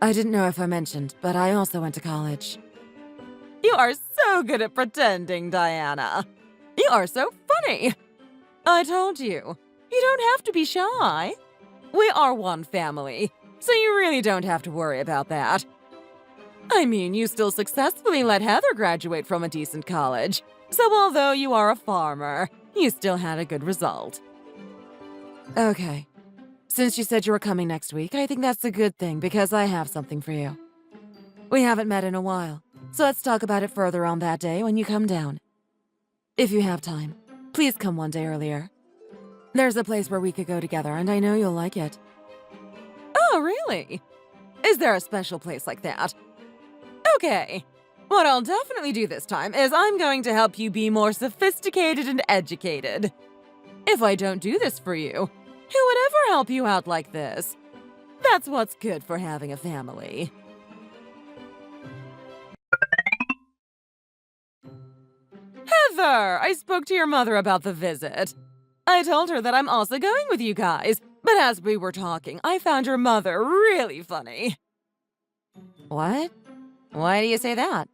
I didn't know if I mentioned, but I also went to college. You are so good at pretending, Diana. You are so funny. I told you, you don't have to be shy. We are one family, so you really don't have to worry about that. I mean, you still successfully let Heather graduate from a decent college, so although you are a farmer, you still had a good result. Okay. Since you said you were coming next week, I think that's a good thing because I have something for you. We haven't met in a while, so let's talk about it further on that day when you come down. If you have time, please come one day earlier. There's a place where we could go together, and I know you'll like it. Oh, really? Is there a special place like that? Okay. What I'll definitely do this time is I'm going to help you be more sophisticated and educated. If I don't do this for you, who would ever help you out like this? That's what's good for having a family. Heather, I spoke to your mother about the visit. I told her that I'm also going with you guys, but as we were talking, I found your mother really funny. What? Why do you say that?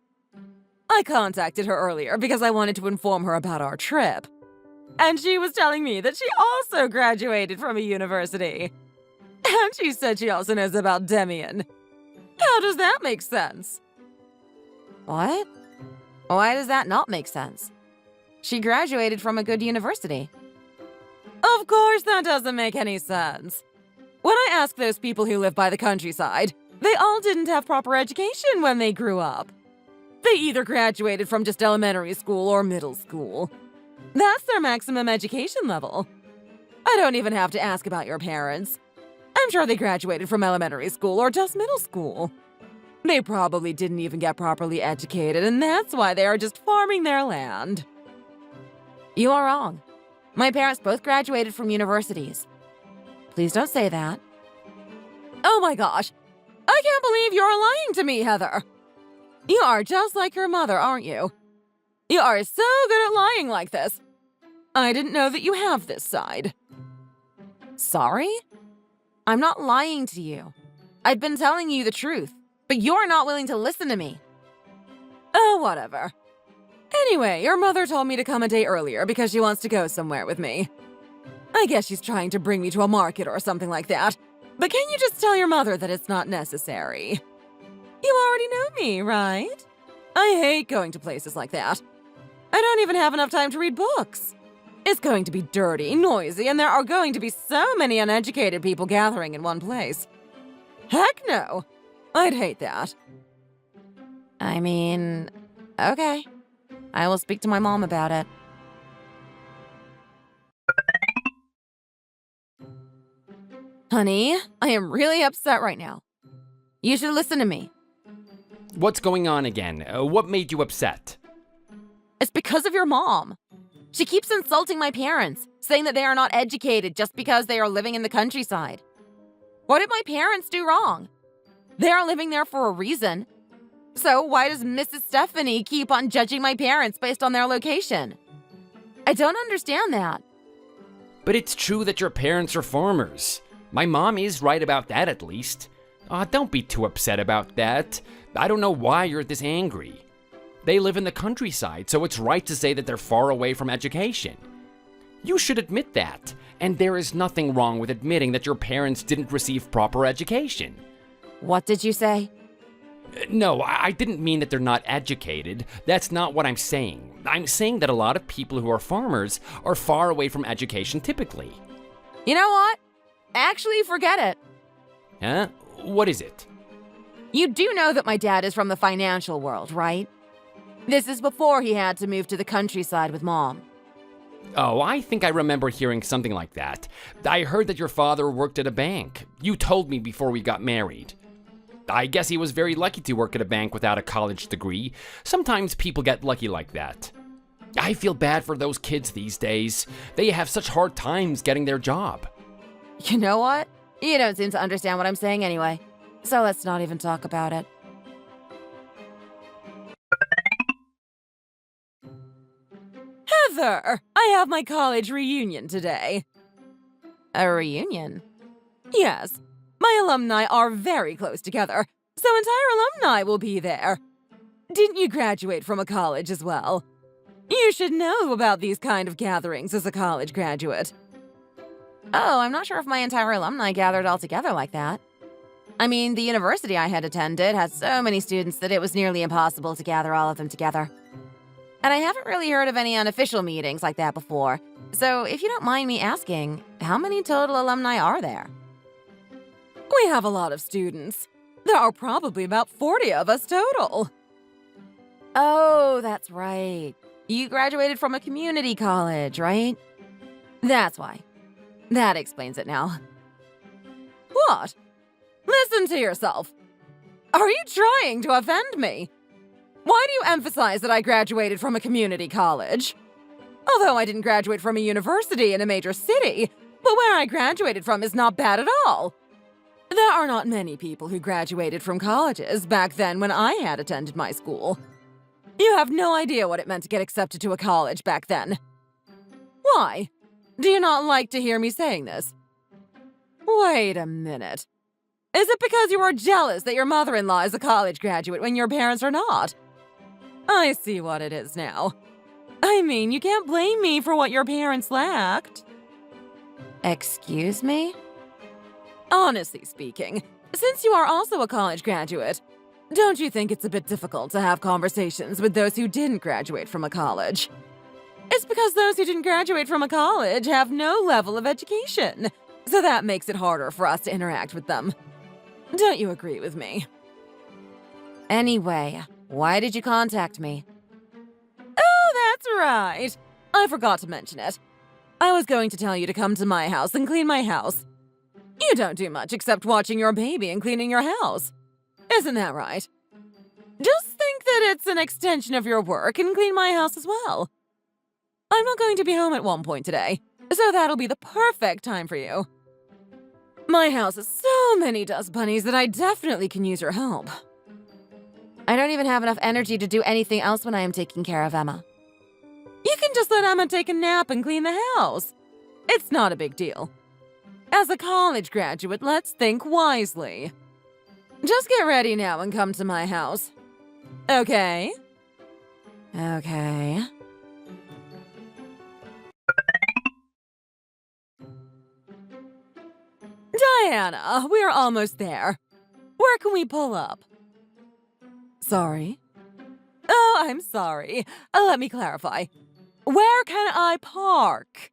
I contacted her earlier because I wanted to inform her about our trip. And she was telling me that she also graduated from a university. And she said she also knows about Demian. How does that make sense? What? Why does that not make sense? She graduated from a good university. Of course that doesn't make any sense. When I asked those people who live by the countryside, they all didn't have proper education when they grew up. They either graduated from just elementary school or middle school. That's their maximum education level. I don't even have to ask about your parents. I'm sure they graduated from elementary school or just middle school. They probably didn't even get properly educated, and that's why they are just farming their land. You are wrong. My parents both graduated from universities. Please don't say that. Oh my gosh. I can't believe you're lying to me, Heather. You are just like your mother, aren't you? You are so good at lying like this. I didn't know that you have this side. Sorry? I'm not lying to you. I've been telling you the truth, but you're not willing to listen to me. Oh, whatever. Anyway, your mother told me to come a day earlier because she wants to go somewhere with me. I guess she's trying to bring me to a market or something like that. But can you just tell your mother that it's not necessary? You already know me, right? I hate going to places like that. I don't even have enough time to read books. It's going to be dirty, noisy, and there are going to be so many uneducated people gathering in one place. Heck no! I'd hate that. I mean, okay. I will speak to my mom about it. Honey, I am really upset right now. You should listen to me. What's going on again? What made you upset? It's because of your mom. She keeps insulting my parents, saying that they are not educated just because they are living in the countryside. What did my parents do wrong? They are living there for a reason. So why does Mrs. Stephanie keep on judging my parents based on their location? I don't understand that. But it's true that your parents are farmers. My mom is right about that, at least. Don't be too upset about that. I don't know why you're this angry. They live in the countryside, so it's right to say that they're far away from education. You should admit that, and there is nothing wrong with admitting that your parents didn't receive proper education. What did you say? No, I didn't mean that they're not educated. That's not what I'm saying. I'm saying that a lot of people who are farmers are far away from education typically. You know what? Actually, forget it. Huh? What is it? You do know that my dad is from the financial world, right? This is before he had to move to the countryside with Mom. Oh, I think I remember hearing something like that. I heard that your father worked at a bank. You told me before we got married. I guess he was very lucky to work at a bank without a college degree. Sometimes people get lucky like that. I feel bad for those kids these days. They have such hard times getting their job. You know what? You don't seem to understand what I'm saying anyway. So let's not even talk about it. Heather, I have my college reunion today. A reunion? Yes, my alumni are very close together, so entire alumni will be there. Didn't you graduate from a college as well? You should know about these kind of gatherings as a college graduate. Oh, I'm not sure if my entire alumni gathered all together like that. I mean, the university I had attended had so many students that it was nearly impossible to gather all of them together. And I haven't really heard of any unofficial meetings like that before. So if you don't mind me asking, how many total alumni are there? We have a lot of students. There are probably about 40 of us total. Oh, that's right. You graduated from a community college, right? That's why. That explains it now. What? Listen to yourself. Are you trying to offend me? Why do you emphasize that I graduated from a community college? Although I didn't graduate from a university in a major city, but where I graduated from is not bad at all. There are not many people who graduated from colleges back then when I had attended my school. You have no idea what it meant to get accepted to a college back then. Why? Do you not like to hear me saying this? Wait a minute. Is it because you are jealous that your mother-in-law is a college graduate when your parents are not? I see what it is now. I mean, you can't blame me for what your parents lacked. Excuse me? Honestly speaking, since you are also a college graduate, don't you think it's a bit difficult to have conversations with those who didn't graduate from a college? It's because those who didn't graduate from a college have no level of education, so that makes it harder for us to interact with them. Don't you agree with me? Anyway, why did you contact me? Oh, that's right. I forgot to mention it. I was going to tell you to come to my house and clean my house. You don't do much except watching your baby and cleaning your house. Isn't that right? Just think that it's an extension of your work and clean my house as well. I'm not going to be home at one point today, so that'll be the perfect time for you. My house has so many dust bunnies that I definitely can use your help. I don't even have enough energy to do anything else when I am taking care of Emma. You can just let Emma take a nap and clean the house. It's not a big deal. As a college graduate, let's think wisely. Just get ready now and come to my house. Okay? Okay. Diana, we're almost there. Where can we pull up? Sorry? Oh, I'm sorry. Let me clarify. Where can I park?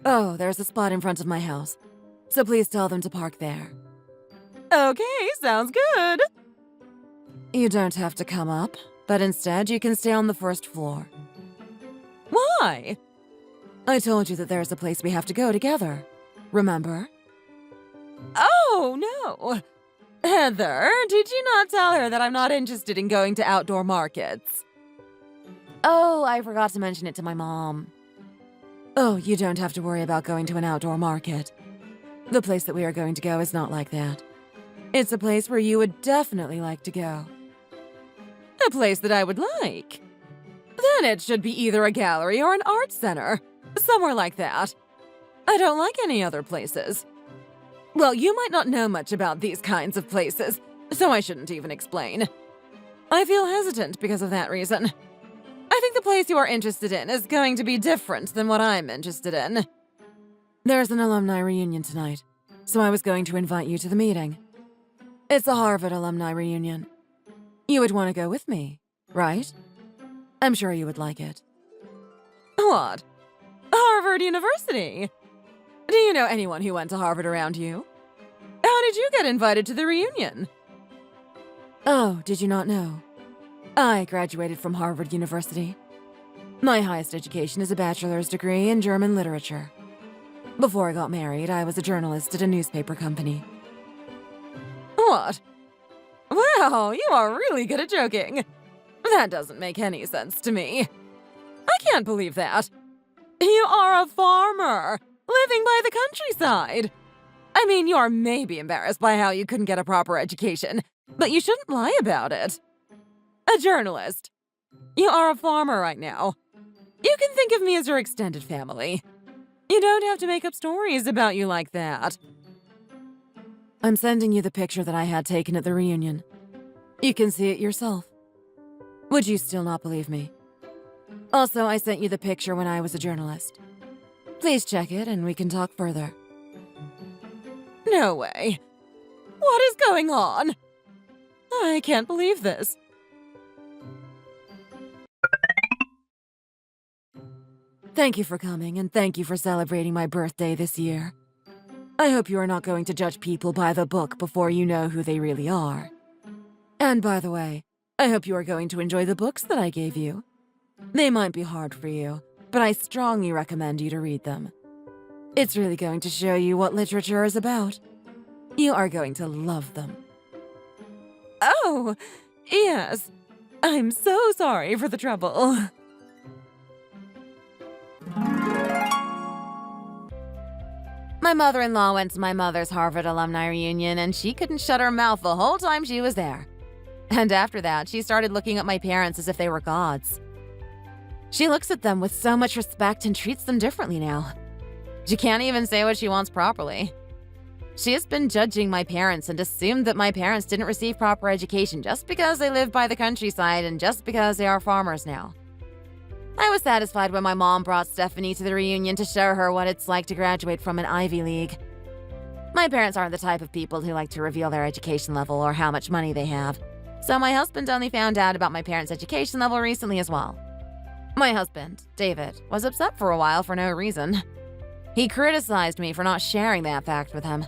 Oh, there's a spot in front of my house. So please tell them to park there. Okay, sounds good. You don't have to come up, but instead you can stay on the first floor. Why? I told you that there's a place we have to go together. Remember? Oh, no. Heather, did you not tell her that I'm not interested in going to outdoor markets? Oh, I forgot to mention it to my mom. Oh, you don't have to worry about going to an outdoor market. The place that we are going to go is not like that. It's a place where you would definitely like to go. A place that I would like? Then it should be either a gallery or an art center. Somewhere like that. I don't like any other places. Well, you might not know much about these kinds of places, so I shouldn't even explain. I feel hesitant because of that reason. I think the place you are interested in is going to be different than what I'm interested in. There's an alumni reunion tonight, so I was going to invite you to the meeting. It's a Harvard alumni reunion. You would want to go with me, right? I'm sure you would like it. What? Harvard University? Do you know anyone who went to Harvard around you? How did you get invited to the reunion? Oh, did you not know? I graduated from Harvard University. My highest education is a bachelor's degree in German literature. Before I got married, I was a journalist at a newspaper company. What? Wow, you are really good at joking. That doesn't make any sense to me. I can't believe that. You are a farmer, living by the countryside. I mean, you are maybe embarrassed by how you couldn't get a proper education, but you shouldn't lie about it. A journalist. You are a farmer right now. You can think of me as your extended family. You don't have to make up stories about you like that. I'm sending you the picture that I had taken at the reunion. You can see it yourself. Would you still not believe me? Also, I sent you the picture when I was a journalist. Please check it and we can talk further. No way. What is going on? I can't believe this. Thank you for coming, and thank you for celebrating my birthday this year. I hope you are not going to judge people by the book before you know who they really are. And by the way, I hope you are going to enjoy the books that I gave you. They might be hard for you, but I strongly recommend you to read them. It's really going to show you what literature is about. You are going to love them. Oh, yes. I'm so sorry for the trouble. My mother-in-law went to my mother's Harvard alumni reunion, and she couldn't shut her mouth the whole time she was there. And after that, she started looking at my parents as if they were gods. She looks at them with so much respect and treats them differently now. She can't even say what she wants properly. She has been judging my parents and assumed that my parents didn't receive proper education just because they live by the countryside and just because they are farmers now. I was satisfied when my mom brought Stephanie to the reunion to show her what it's like to graduate from an Ivy League. My parents aren't the type of people who like to reveal their education level or how much money they have, so my husband only found out about my parents' education level recently as well. My husband, David, was upset for a while for no reason. He criticized me for not sharing that fact with him.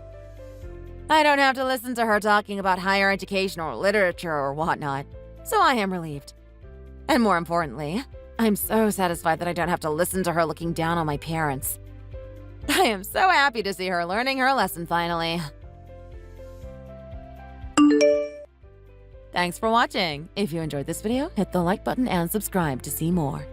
I don't have to listen to her talking about higher education or literature or whatnot, so I am relieved. And more importantly, I'm so satisfied that I don't have to listen to her looking down on my parents. I am so happy to see her learning her lesson finally. Thanks for watching. If you enjoyed this video, hit the like button and subscribe to see more.